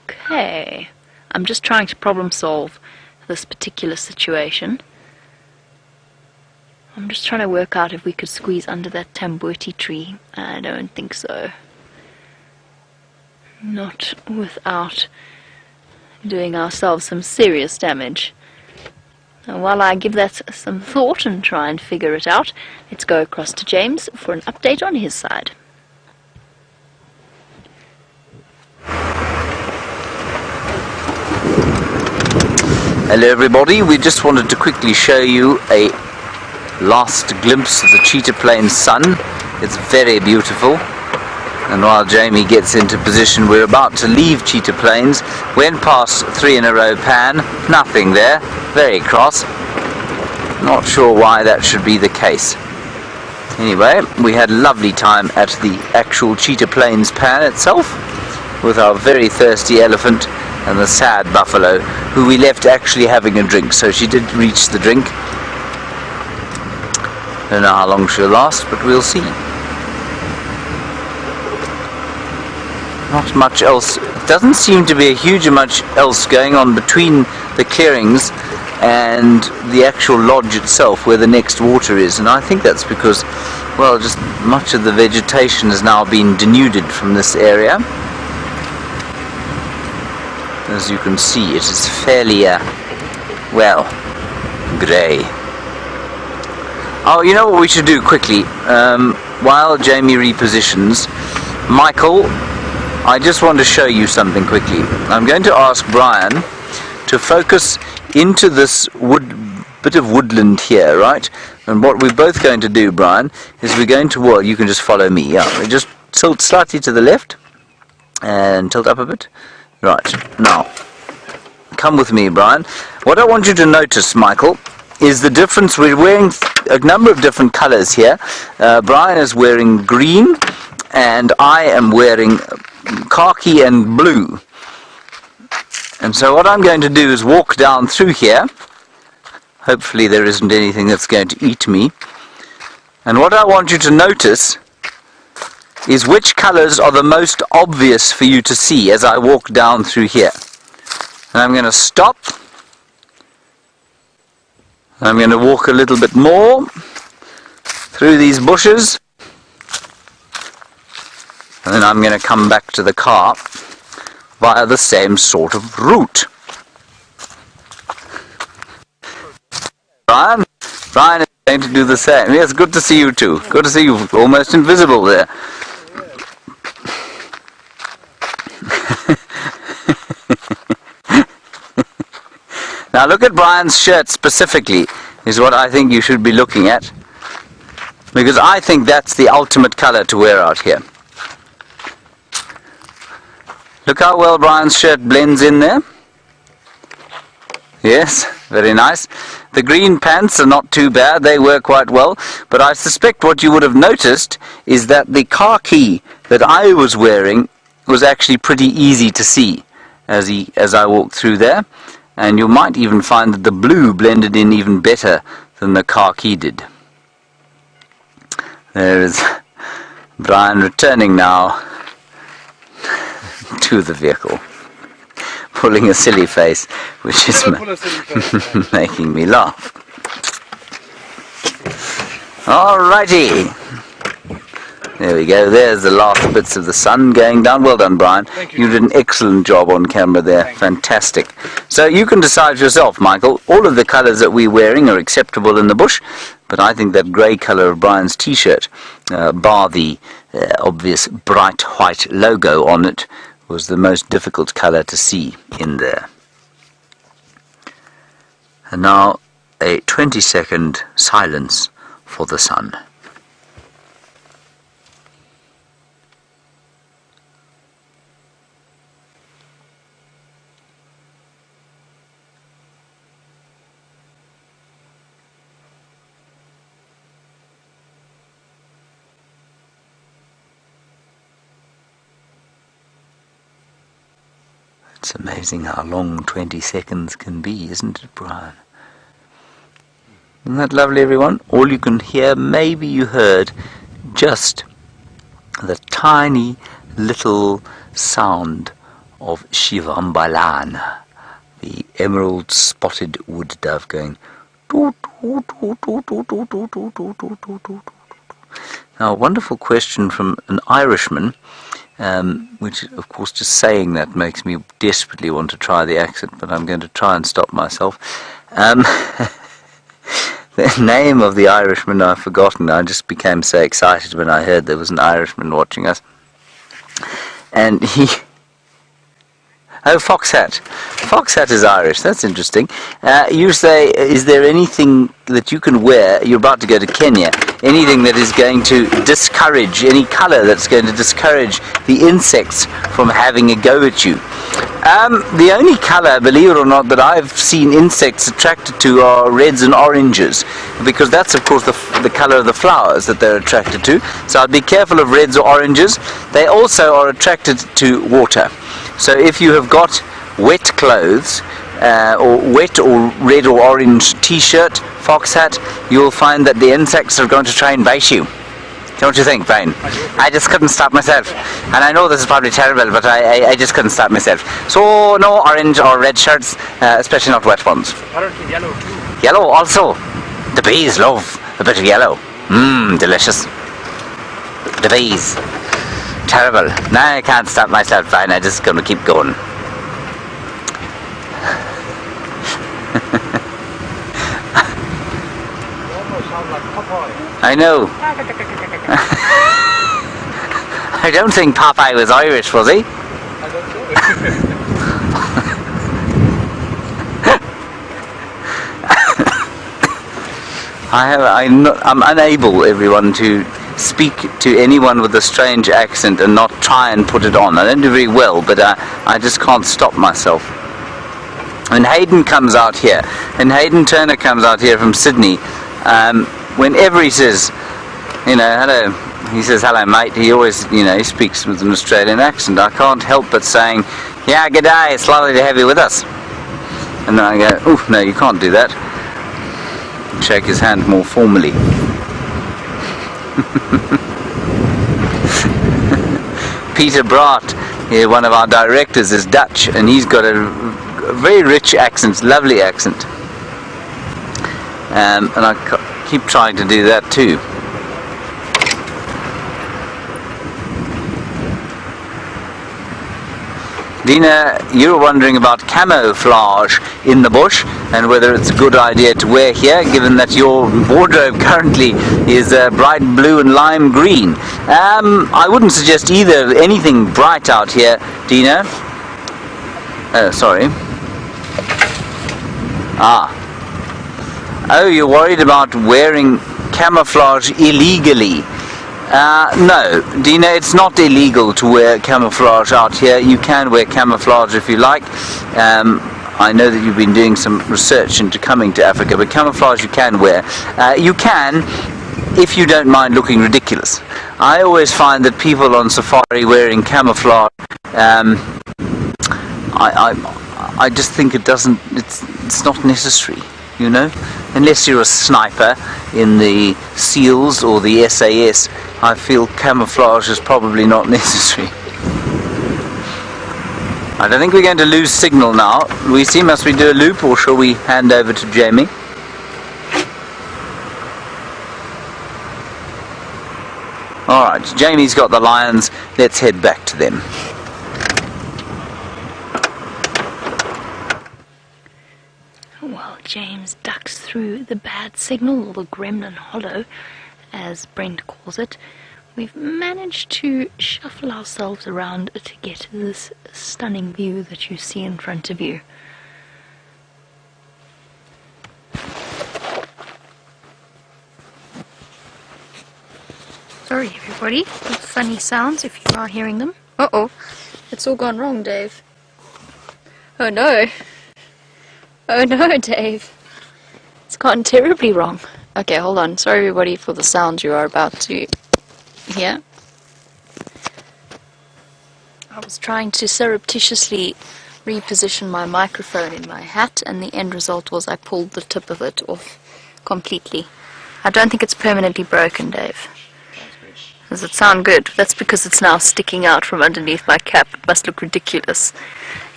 Okay, I'm just trying to problem solve this particular situation. I'm just trying to work out if we could squeeze under that tamboti tree. I don't think so. Not without doing ourselves some serious damage. Now, while I give that some thought and try and figure it out, let's go across to James for an update on his side. Hello everybody, we just wanted to quickly show you a last glimpse of the Cheetah Plains sun. It's very beautiful, and while Jamie gets into position, we're about to leave Cheetah Plains. Went past 3 in a row pan, nothing there, very cross. Not sure why that should be the case. Anyway, we had a lovely time at the actual Cheetah Plains pan itself with our very thirsty elephant and the sad buffalo, who we left actually having a drink, so she did reach the drink. Don't know how long she'll last, but we'll see. Not much else. It doesn't seem to be a huge amount else going on between the clearings and the actual lodge itself, where the next water is, and I think that's because, well, just much of the vegetation has now been denuded from this area. As you can see, it is fairly, well, grey. Oh, you know what we should do quickly? While Jamie repositions, Michael, I just want to show you something quickly. I'm going to ask Bryan to focus into this bit of woodland here, right? And what we're both going to do, Bryan, is we're going to, well, you can just follow me, yeah. We just tilt slightly to the left, and tilt up a bit. Right, now, come with me, Bryan. What I want you to notice, Michael, is the difference. We're wearing a number of different colors here. Bryan is wearing green, and I am wearing khaki and blue. And so what I'm going to do is walk down through here. Hopefully there isn't anything that's going to eat me. And what I want you to notice is which colors are the most obvious for you to see as I walk down through here. And I'm going to stop. I'm going to walk a little bit more through these bushes. And then I'm going to come back to the car via the same sort of route. Bryan is going to do the same. Yes, good to see you too. Good to see you. Almost invisible there. Now look at Bryan's shirt specifically, is what I think you should be looking at. Because I think that's the ultimate color to wear out here. Look how well Bryan's shirt blends in there. Yes, very nice. The green pants are not too bad, they work quite well. But I suspect what you would have noticed is that the khaki that I was wearing was actually pretty easy to see as I walked through there. And you might even find that the blue blended in even better than the khaki did. There is Bryan returning now to the vehicle, pulling a silly face, which is making me laugh. Alrighty. There we go, there's the last bits of the sun going down. Well done, Bryan. Thank you. You did an excellent job on camera there. Thank you. Fantastic. So you can decide for yourself, Michael. All of the colours that we're wearing are acceptable in the bush, but I think that grey colour of Bryan's t-shirt, bar the obvious bright white logo on it, was the most difficult colour to see in there. And now a 20-second silence for the sun. It's amazing how long 20 seconds can be, isn't it, Bryan? Isn't that lovely, everyone? All you can hear, maybe you heard just the tiny little sound of Shivambalan, the emerald spotted wood dove going toot, toot, toot, toot, toot, toot, toot, toot, toot, toot, toot, toot. Now, a wonderful question from an Irishman, which, of course, just saying that makes me desperately want to try the accent, but I'm going to try and stop myself. The name of the Irishman I've forgotten. I just became so excited when I heard there was an Irishman watching us. And he... Oh, Foxhat. Foxhat is Irish. That's interesting. You say, is there anything that you can wear? You're about to go to Kenya. Anything that is going to discourage, any colour that's going to discourage the insects from having a go at you? The only colour, believe it or not, that I've seen insects attracted to are reds and oranges, because that's, of course, the colour of the flowers that they're attracted to. So I'd be careful of reds or oranges. They also are attracted to water. So if you have got wet clothes, or wet or red or orange t-shirt, fox hat, you'll find that the insects are going to try and bite you. Don't you think, Bryan? I just couldn't stop myself. And I know this is probably terrible, but I just couldn't stop myself. So no orange or red shirts, especially not wet ones. Apparently yellow too. Yellow also. The bees love a bit of yellow. Mmm, delicious. The bees. Terrible. Now I can't stop myself, Bryan. I'm just going to keep going. I know. I don't think Popeye was Irish, was he? I don't know. I'm unable, everyone, to speak to anyone with a strange accent and not try and put it on. I don't do very well, but I just can't stop myself. when Hayden comes out here, and Hayden Turner comes out here from Sydney, whenever he says, hello, he says, hello mate, he always, he speaks with an Australian accent. I can't help but saying, yeah, g'day, it's lovely to have you with us. And then I go, oh, no, you can't do that. Shake his hand more formally. Peter Braat, one of our directors, is Dutch, and he's got a very rich accent, lovely accent. And I keep trying to do that too. Dina, you were wondering about camouflage in the bush and whether it's a good idea to wear here, given that your wardrobe currently is bright blue and lime green. I wouldn't suggest anything bright out here, Dina. Sorry. Oh, you're worried about wearing camouflage illegally. No, Dina, it's not illegal to wear camouflage out here. You can wear camouflage if you like. I know that you've been doing some research into coming to Africa, but camouflage you can wear. You can, if you don't mind looking ridiculous. I always find that people on safari wearing camouflage, I just think it's not necessary. Unless you're a sniper in the SEALs or the SAS, I feel camouflage is probably not necessary. I don't think we're going to lose signal now. Lucy, must we do a loop, or shall we hand over to Jamie? Alright, Jamie's got the lions. Let's head back to them. While James ducks through the bad signal, or the Gremlin Hollow, as Brent calls it, we've managed to shuffle ourselves around to get this stunning view that you see in front of you. Sorry everybody for the funny sounds if you are hearing them. Uh-oh, it's all gone wrong, Dave. Oh no. Oh no, Dave. It's gone terribly wrong. Okay, hold on. Sorry everybody for the sounds you are about to hear. I was trying to surreptitiously reposition my microphone in my hat, and the end result was I pulled the tip of it off completely. I don't think it's permanently broken, Dave. Does it sound good? That's because it's now sticking out from underneath my cap. It must look ridiculous.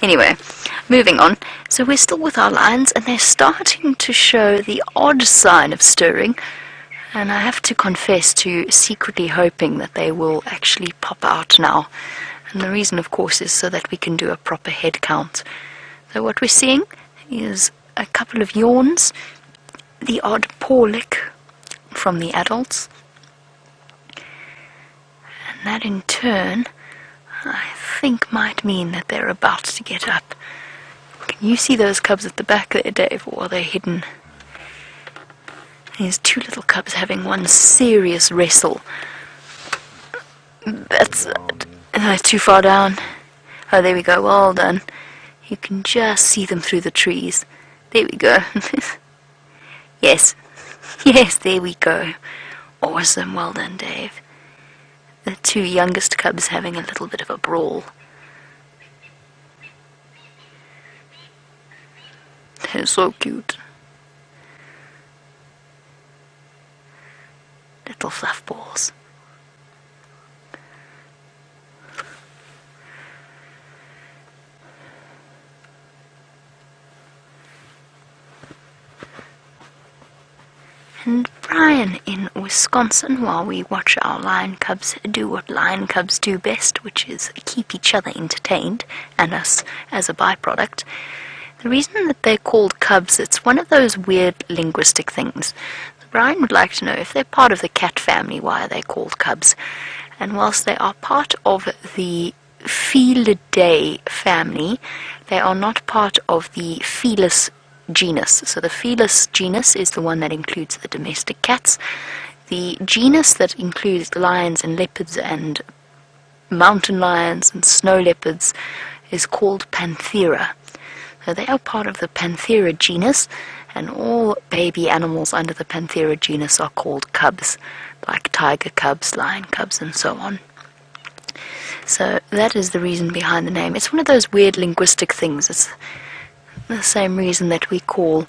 Anyway, moving on. So we're still with our lions, and they're starting to show the odd sign of stirring. And I have to confess to secretly hoping that they will actually pop out now. And the reason, of course, is so that we can do a proper head count. So what we're seeing is a couple of yawns, the odd paw lick from the adults. And that in turn, I think might mean that they're about to get up. Can you see those cubs at the back there, Dave, or are they hidden? There's two little cubs having one serious wrestle. That's too far down. Oh, there we go, well done. You can just see them through the trees. There we go. Yes, there we go. Awesome, well done, Dave. The two youngest cubs having a little bit of a brawl. They're so cute. Little fluff balls. And Bryan in Wisconsin, while we watch our lion cubs do what lion cubs do best, which is keep each other entertained, and us as a byproduct. The reason that they're called cubs, it's one of those weird linguistic things. Bryan would like to know if they're part of the cat family, why are they called cubs? And whilst they are part of the Felidae family, they are not part of the Felis genus. So the Felis genus is the one that includes the domestic cats. The genus that includes lions and leopards and mountain lions and snow leopards is called Panthera. They are part of the Panthera genus, and all baby animals under the Panthera genus are called cubs, like tiger cubs, lion cubs, and so on. So that is the reason behind the name. It's one of those weird linguistic things. It's the same reason that we call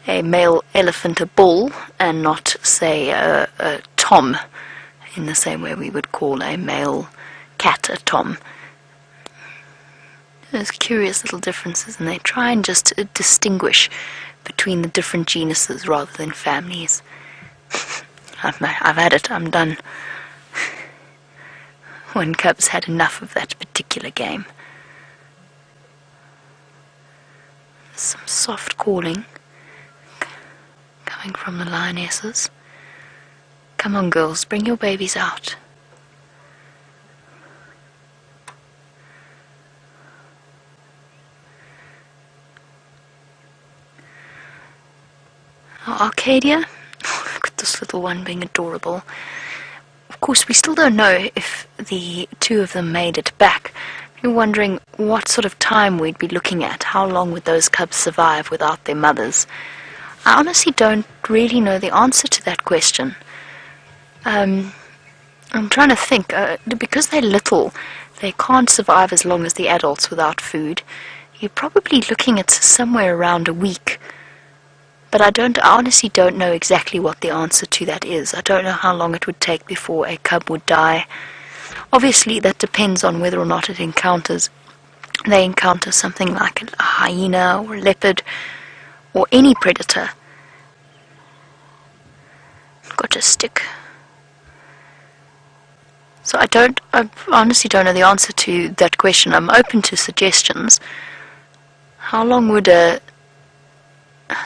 a male elephant a bull and not, say, a tom, in the same way we would call a male cat a tom. There's curious little differences, and they try and just distinguish between the different genuses rather than families. I've had it, I'm done. When cubs had enough of that particular game. Some soft calling coming from the lionesses. Come on, girls, bring your babies out. Arcadia, look at this little one being adorable. Of course, we still don't know if the two of them made it back. You're wondering what sort of time we'd be looking at. How long would those cubs survive without their mothers? I honestly don't really know the answer to that question. I'm trying to think. Because they're little, they can't survive as long as the adults without food. You're probably looking at somewhere around a week. But I honestly don't know exactly what the answer to that is. I don't know how long it would take before a cub would die. Obviously, that depends on whether or not they encounter something like a hyena or a leopard or any predator. Got a stick. So I honestly don't know the answer to that question. I'm open to suggestions. How long would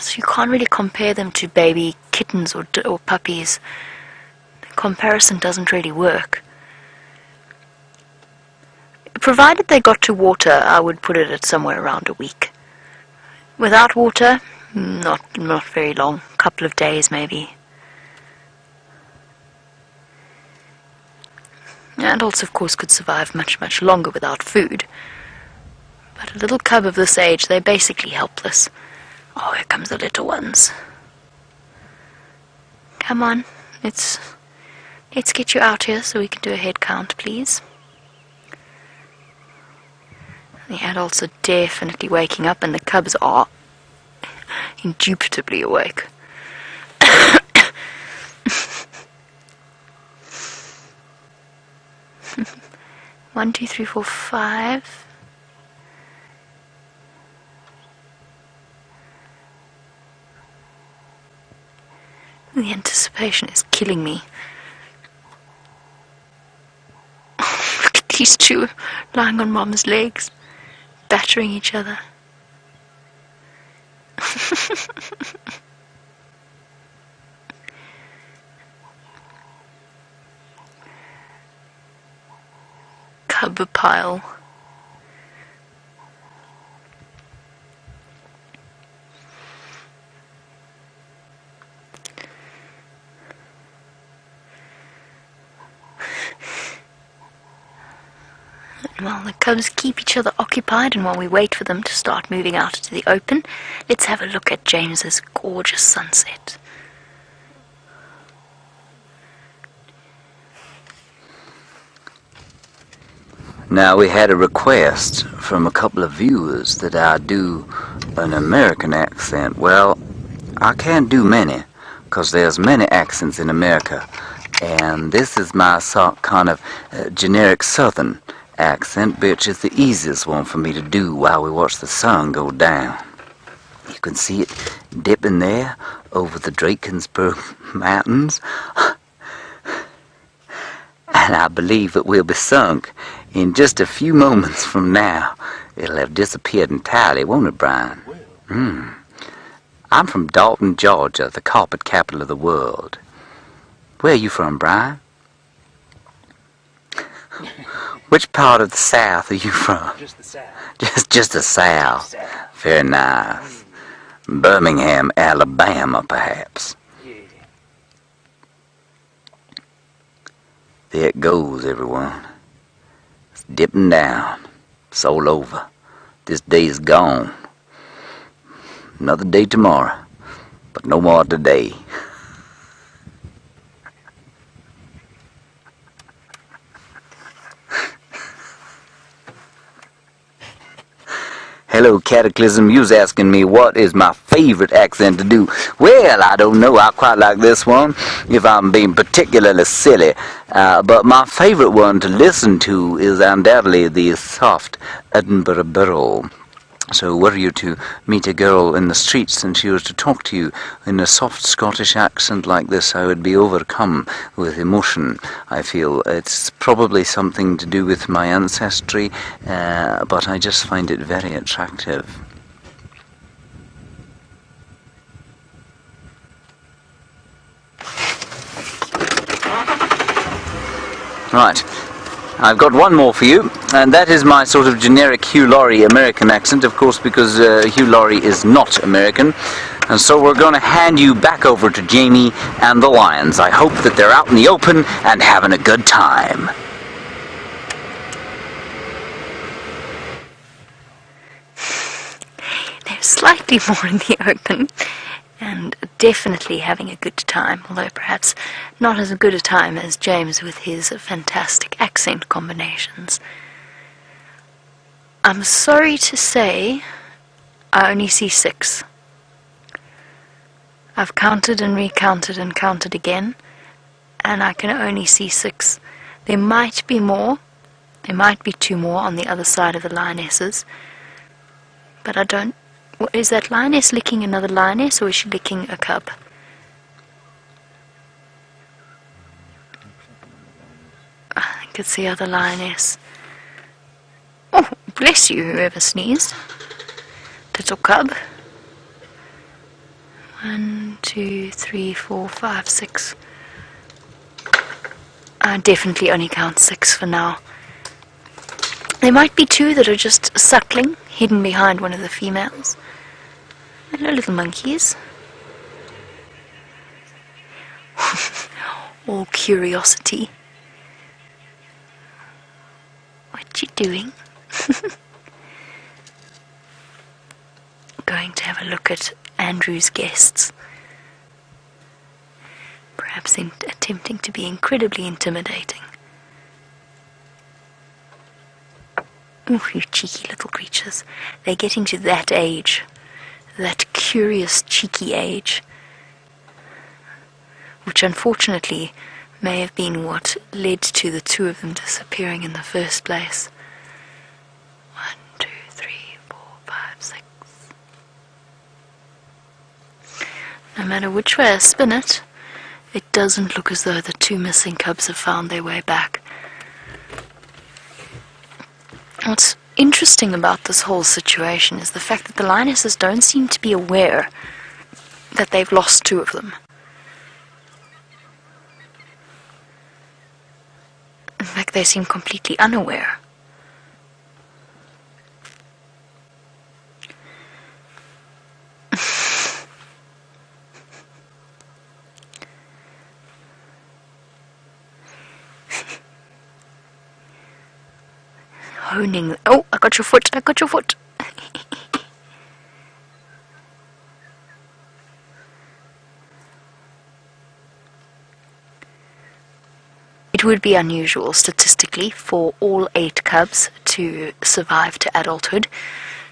so you can't really compare them to baby kittens or puppies. The comparison doesn't really work. Provided they got to water, I would put it at somewhere around a week. Without water, not very long. A couple of days maybe. Adults, of course, could survive much, much longer without food. But a little cub of this age, they're basically helpless. Oh, here comes the little ones. Come on, let's get you out here so we can do a head count, please. The adults are definitely waking up, and the cubs are indubitably awake. 1, 2, 3, 4, 5. The anticipation is killing me. Look at these two lying on Mama's legs, battering each other. Cub pile. While the cubs keep each other occupied and while we wait for them to start moving out into the open, let's have a look at James's gorgeous sunset. Now, we had a request from a couple of viewers that I do an American accent. Well, I can't do many, because there's many accents in America, and this is my kind of generic southern accent, which is the easiest one for me to do while we watch the sun go down. You can see it dipping there over the Drakensberg Mountains, and I believe it will be sunk in just a few moments from now. It'll have disappeared entirely, won't it, Bryan? I'm from Dalton, Georgia, the carpet capital of the world. Where are you from, Bryan? Which part of the South are you from? Just the South. Just the South. Very nice. Birmingham, Alabama, perhaps. Yeah. There it goes, everyone. It's dipping down. It's all over. This day is gone. Another day tomorrow, but no more today. Hello, Cataclysm. You's asking me what is my favorite accent to do. Well, I don't know. I quite like this one, if I'm being particularly silly. But my favorite one to listen to is undoubtedly the soft Edinburgh Burrow. So were you to meet a girl in the streets and she was to talk to you in a soft Scottish accent like this, I would be overcome with emotion. I feel it's probably something to do with my ancestry, but I just find it very attractive. Right. I've got one more for you, and that is my sort of generic Hugh Laurie American accent, of course, because Hugh Laurie is not American. And so we're going to hand you back over to Jamie and the lions. I hope that they're out in the open and having a good time. They're slightly more in the open, and definitely having a good time, although perhaps not as good a time as James with his fantastic accent combinations. I'm sorry to say, I only see 6. I've counted and recounted and counted again, and I can only see 6. There might be more, there might be 2 more on the other side of the lionesses, but I don't. Is that lioness licking another lioness, or is she licking a cub? I think it's the other lioness. Oh, bless you, whoever sneezed. Little cub. 1, 2, 3, 4, 5, 6. I definitely only count 6 for now. There might be 2 that are just suckling, hidden behind one of the females. Hello, little monkeys. All curiosity. What you doing? Going to have a look at Andrew's guests. Perhaps attempting to be incredibly intimidating. Oh, you cheeky little creatures. They're getting to that age. That curious, cheeky age, which unfortunately may have been what led to the 2 of them disappearing in the first place. 1, 2, 3, 4, 5, 6. No matter which way I spin it, it doesn't look as though the 2 missing cubs have found their way back. What's interesting about this whole situation is the fact that the lionesses don't seem to be aware that they've lost 2 of them. In fact, they seem completely unaware. Honing. Oh, I got your foot. I got your foot. It would be unusual statistically for all 8 cubs to survive to adulthood.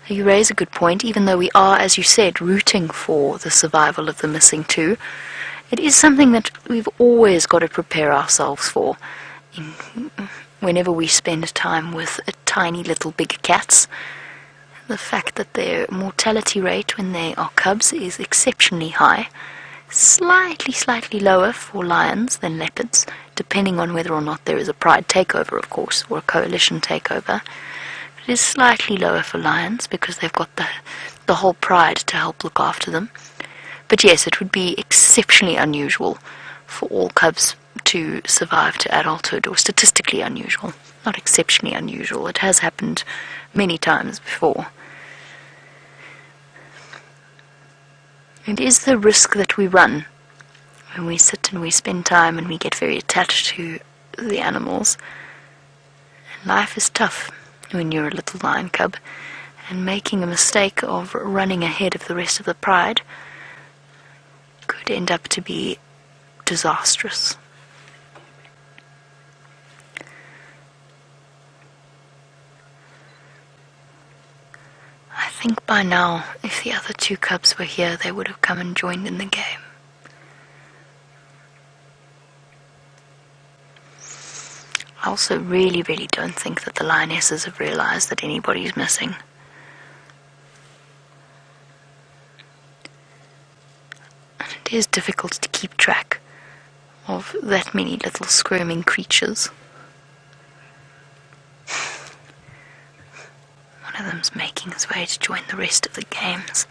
You raise a good point. Even though we are, as you said, rooting for the survival of the missing 2, it is something that we've always got to prepare ourselves for. Whenever we spend time with tiny little big cats, the fact that their mortality rate when they are cubs is exceptionally high, slightly lower for lions than leopards, depending on whether or not there is a pride takeover, of course, or a coalition takeover. It is slightly lower for lions because they've got the whole pride to help look after them. But yes, it would be exceptionally unusual for all cubs to survive to adulthood, or statistically unusual, not exceptionally unusual. It has happened many times before. It is the risk that we run when we sit and we spend time and we get very attached to the animals. And life is tough when you're a little lion cub, and making a mistake of running ahead of the rest of the pride could end up to be disastrous. I think by now, if the other two cubs were here, they would have come and joined in the game. I also really don't think that the lionesses have realized that anybody's missing. And it is difficult to keep track of that many little squirming creatures. One of them's making his way to join the rest of the games.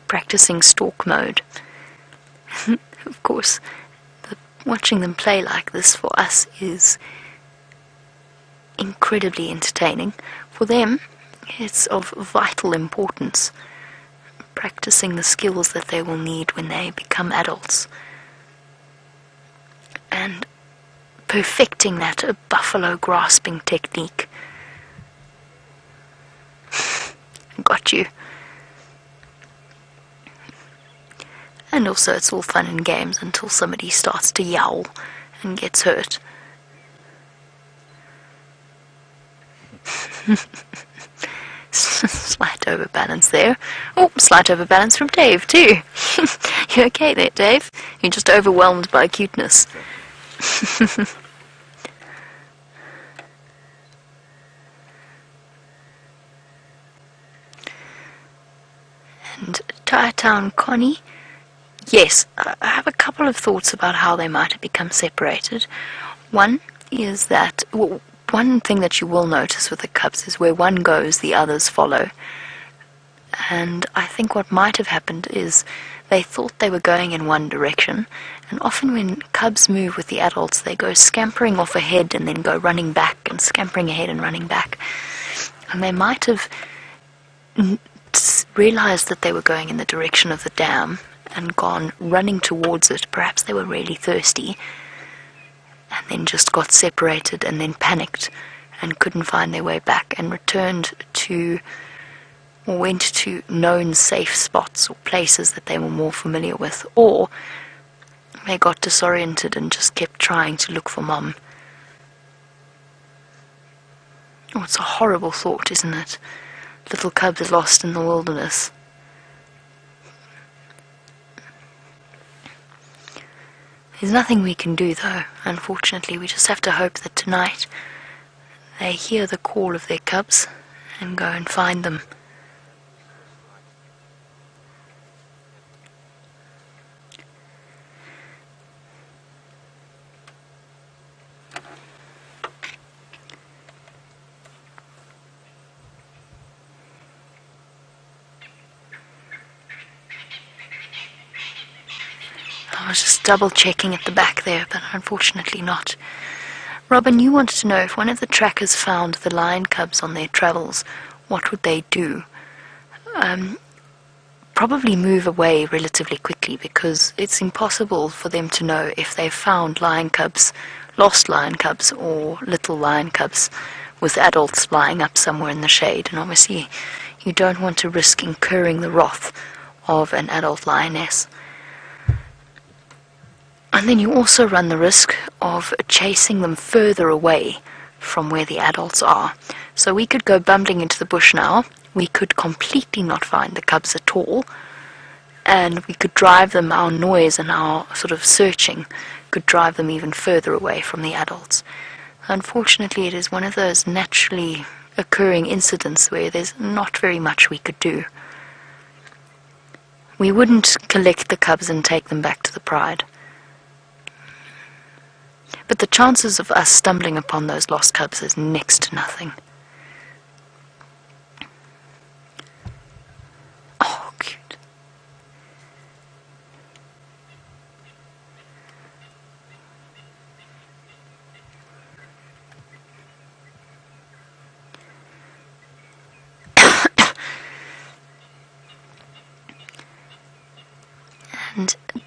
Practicing stalk mode. Of course, watching them play like this for us is incredibly entertaining. For them, it's of vital importance, practicing the skills that they will need when they become adults, and perfecting that buffalo grasping technique. Got you. And also it's all fun and games until somebody starts to yowl and gets hurt. Slight overbalance there. Oh, slight overbalance from Dave too. You okay there, Dave? You're just overwhelmed by cuteness. And Town Connie. Yes, I have a couple of thoughts about how they might have become separated. One is that, well, one thing that you will notice with the cubs is where one goes, the others follow. And I think what might have happened is they thought they were going in one direction, and often when cubs move with the adults, they go scampering off ahead and then go running back and scampering ahead and running back. And they might have realized that they were going in the direction of the dam and gone running towards it. Perhaps they were really thirsty and then just got separated and then panicked and couldn't find their way back and returned to, or went to known safe spots or places that they were more familiar with, or they got disoriented and just kept trying to look for Mom. Oh, it's a horrible thought, isn't it? Little cubs lost in the wilderness. There's nothing we can do, though. Unfortunately, we just have to hope that tonight they hear the call of their cubs and go and find them. I was just double checking at the back there, but unfortunately not. Robin, you wanted to know if one of the trackers found the lion cubs on their travels, what would they do? Probably move away relatively quickly, because it's impossible for them to know if they've found lion cubs, lost lion cubs, or little lion cubs with adults lying up somewhere in the shade. And obviously you don't want to risk incurring the wrath of an adult lioness. And then you also run the risk of chasing them further away from where the adults are. So we could go bumbling into the bush now, we could completely not find the cubs at all, and we could drive them, our noise and our sort of searching could drive them even further away from the adults. Unfortunately, it is one of those naturally occurring incidents where there's not very much we could do. We wouldn't collect the cubs and take them back to the Pride. But the chances of us stumbling upon those lost cubs is next to nothing. Oh, cute.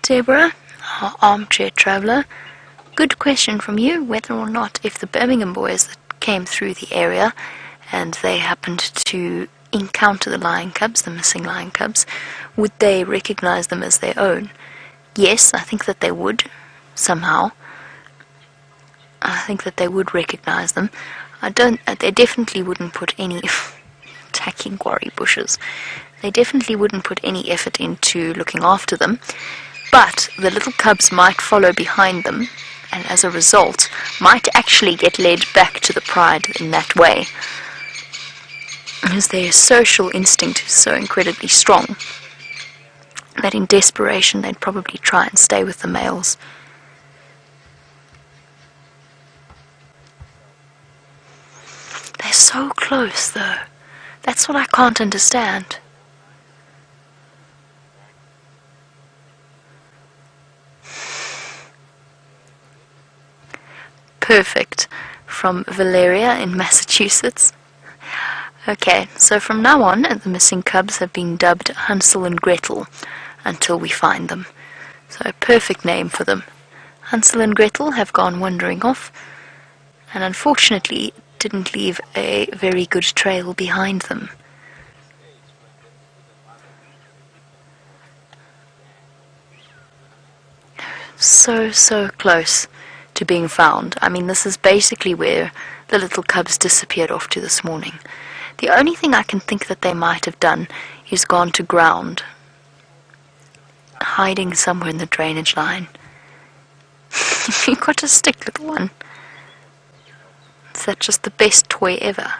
Deborah, our armchair traveller. Good question from you, whether or not if the Birmingham boys that came through the area and they happened to encounter the lion cubs, the missing lion cubs, would they recognize them as their own? Yes, I think that they would, somehow. I think that they would recognize them. They definitely wouldn't put any attacking quarry bushes. They definitely wouldn't put any effort into looking after them, but the little cubs might follow behind them, and as a result, might actually get led back to the pride in that way, because their social instinct is so incredibly strong that in desperation they'd probably try and stay with the males. They're so close, though. That's what I can't understand. Perfect. From Valeria in Massachusetts. Okay, so from now on, the missing cubs have been dubbed Hansel and Gretel until we find them. So a perfect name for them. Hansel and Gretel have gone wandering off, and unfortunately didn't leave a very good trail behind them. So close to being found. I mean, this is basically where the little cubs disappeared off to this morning. The only thing I can think that they might have done is gone to ground, hiding somewhere in the drainage line. You've got a stick, little one. Is that just the best toy ever?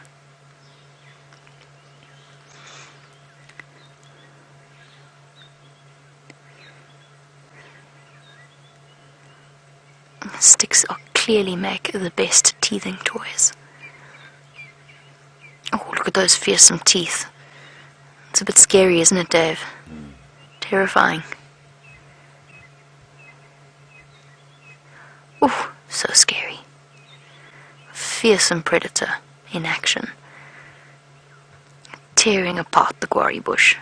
Sticks clearly make the best teething toys. Oh, look at those fearsome teeth. It's a bit scary, isn't it, Dave? Terrifying. Oh, so scary. Fearsome predator in action. Tearing apart the quarry bush.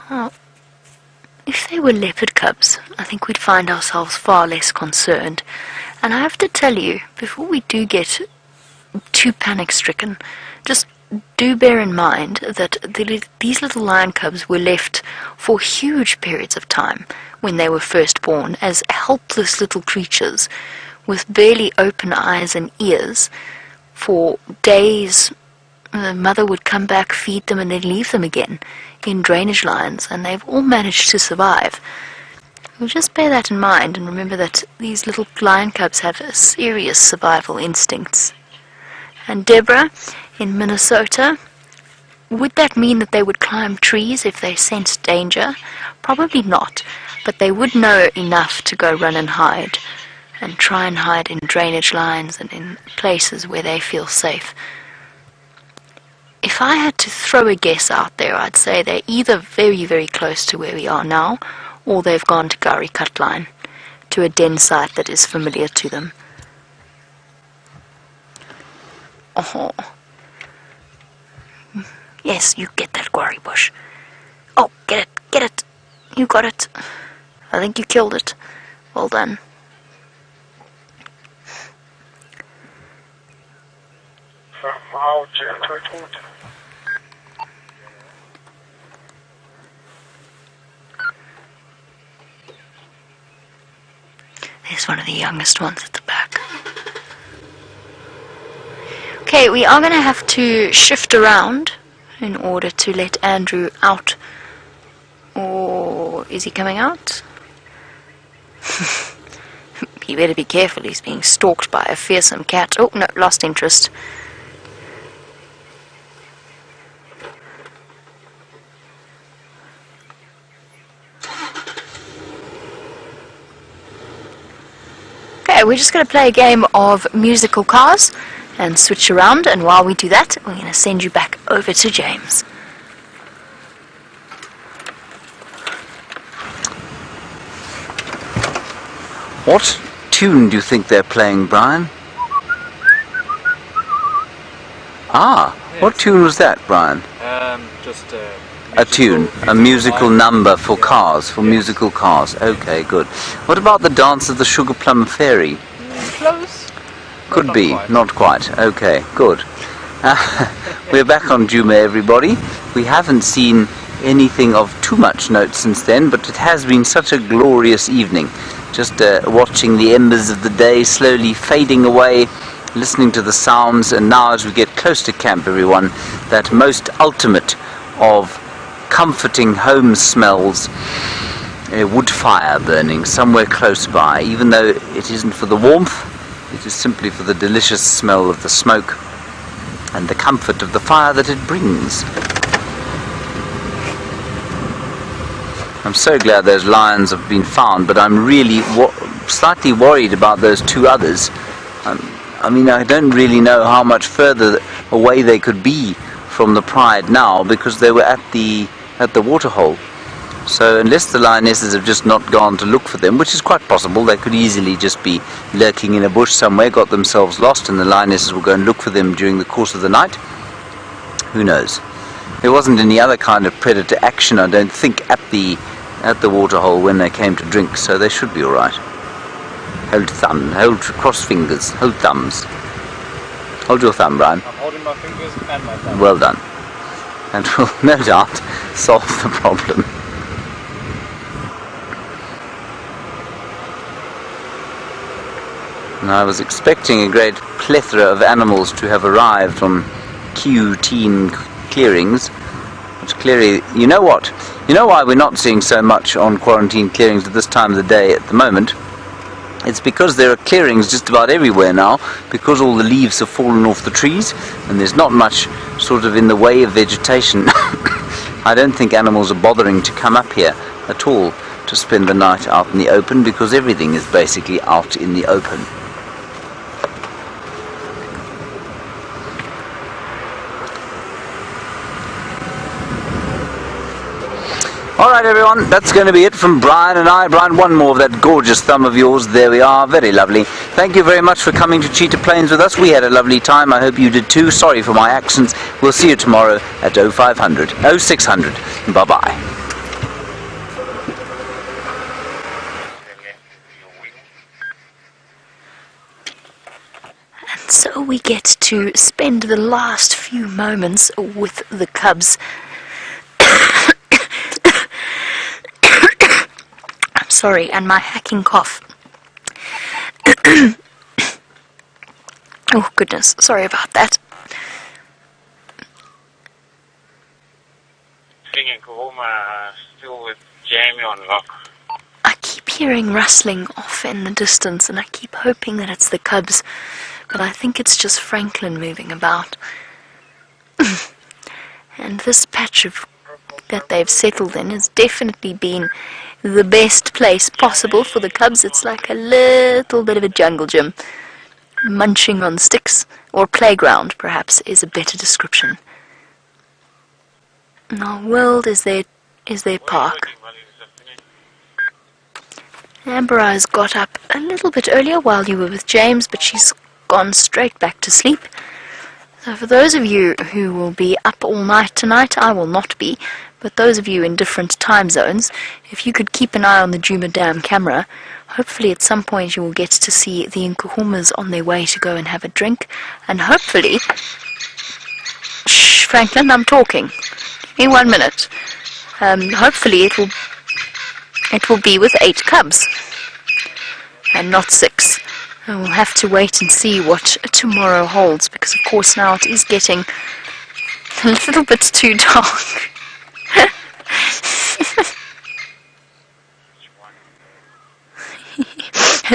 Oh, if they were leopard cubs, I think we'd find ourselves far less concerned. And I have to tell you, before we do get too panic-stricken, just do bear in mind that these little lion cubs were left for huge periods of time when they were first born as helpless little creatures with barely open eyes and ears for days. The mother would come back, feed them, and then leave them again in drainage lines, and they've all managed to survive. We'll just bear that in mind and remember that these little lion cubs have serious survival instincts. And Deborah, in Minnesota, would that mean that they would climb trees if they sensed danger? Probably not, but they would know enough to go run and hide, and try and hide in drainage lines and in places where they feel safe. If I had to throw a guess out there, I'd say they're either very, very close to where we are now, or they've gone to Gowrie Cut Line, to a den site that is familiar to them. Oh. Yes, you get that quarry bush. Oh, get it. You got it. I think you killed it. Well done. There's one of the youngest ones at the back. Okay, we are going to have to shift around in order to let Andrew out. Or is he coming out? You better be careful, he's being stalked by a fearsome cat. Oh, no, lost interest. we're just going to play a game of musical cars and switch around, and while we do that, we're going to send you back over to James. What tune do you think they're playing, Bryan? Ah, what tune was that, Bryan? Just a tune, a musical number for cars, for musical cars. Okay, good. What about the dance of the Sugar Plum Fairy? Close. Could Not be, quite. not quite. Okay, good. We're back on Djuma, everybody. We haven't seen anything of too much note since then, but it has been such a glorious evening. Just watching the embers of the day slowly fading away, listening to the sounds, and now as we get close to camp, everyone, that most ultimate of comforting home smells, a wood fire burning somewhere close by, even though it isn't for the warmth, it is simply for the delicious smell of the smoke and the comfort of the fire that it brings. I'm so glad those lions have been found, but I'm really slightly worried about those two others. I mean, I don't really know how much further away they could be from the Pride now, because they were at the waterhole. So unless the lionesses have just not gone to look for them, which is quite possible, they could easily just be lurking in a bush somewhere, got themselves lost, and the lionesses will go and look for them during the course of the night. Who knows? There wasn't any other kind of predator action, I don't think, at the waterhole when they came to drink, so they should be all right. Hold cross fingers, hold thumbs. Hold your thumb, Bryan. I'm holding my fingers and my thumb. Well done. And will no doubt solve the problem. And I was expecting a great plethora of animals to have arrived on Q-team clearings. But clearly, you know what? You know why we're not seeing so much on quarantine clearings at this time of the day at the moment? It's because there are clearings just about everywhere now, because all the leaves have fallen off the trees and there's not much sort of in the way of vegetation. I don't think animals are bothering to come up here at all to spend the night out in the open, because everything is basically out in the open. Alright everyone, that's going to be it from Bryan and I. Bryan, one more of that gorgeous thumb of yours. There we are, very lovely. Thank you very much for coming to Cheetah Plains with us. We had a lovely time, I hope you did too. Sorry for my accents. We'll see you tomorrow at 0600. Bye bye. And so we get to spend the last few moments with the cubs. Sorry, and my hacking cough. Oh goodness, sorry about that. Nkuhuma still with Jamie on lock. I keep hearing rustling off in the distance, and I keep hoping that it's the cubs, but I think it's just Franklin moving about. And this patch of that they've settled in has definitely been the best place possible for the cubs. It's like a little bit of a jungle gym. Munching on sticks, or playground perhaps is a better description. Now, World is their park. Amber Eyes got up a little bit earlier while you were with James, but she's gone straight back to sleep. So for those of you who will be up all night tonight, I will not be, but those of you in different time zones, if you could keep an eye on the Djuma Dam camera, hopefully at some point you will get to see the Nkuhumas on their way to go and have a drink, and hopefully... Shh, Franklin, I'm talking. Give me 1 minute. Hopefully it will be with 8 cubs, and not 6. And we'll have to wait and see what tomorrow holds, because of course now it is getting a little bit too dark.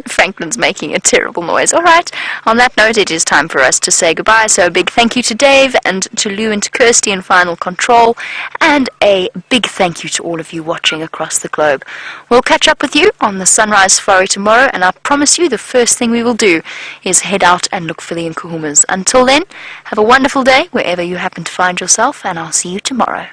Franklin's making a terrible noise. All right, on that note, it is time for us to say goodbye. So a big thank you to Dave and to Lou and to Kirsty in Final Control, and a big thank you to all of you watching across the globe. We'll catch up with you on the Sunrise Safari tomorrow, and I promise you the first thing we will do is head out and look for the Nkuhumas. Until then, have a wonderful day wherever you happen to find yourself, and I'll see you tomorrow.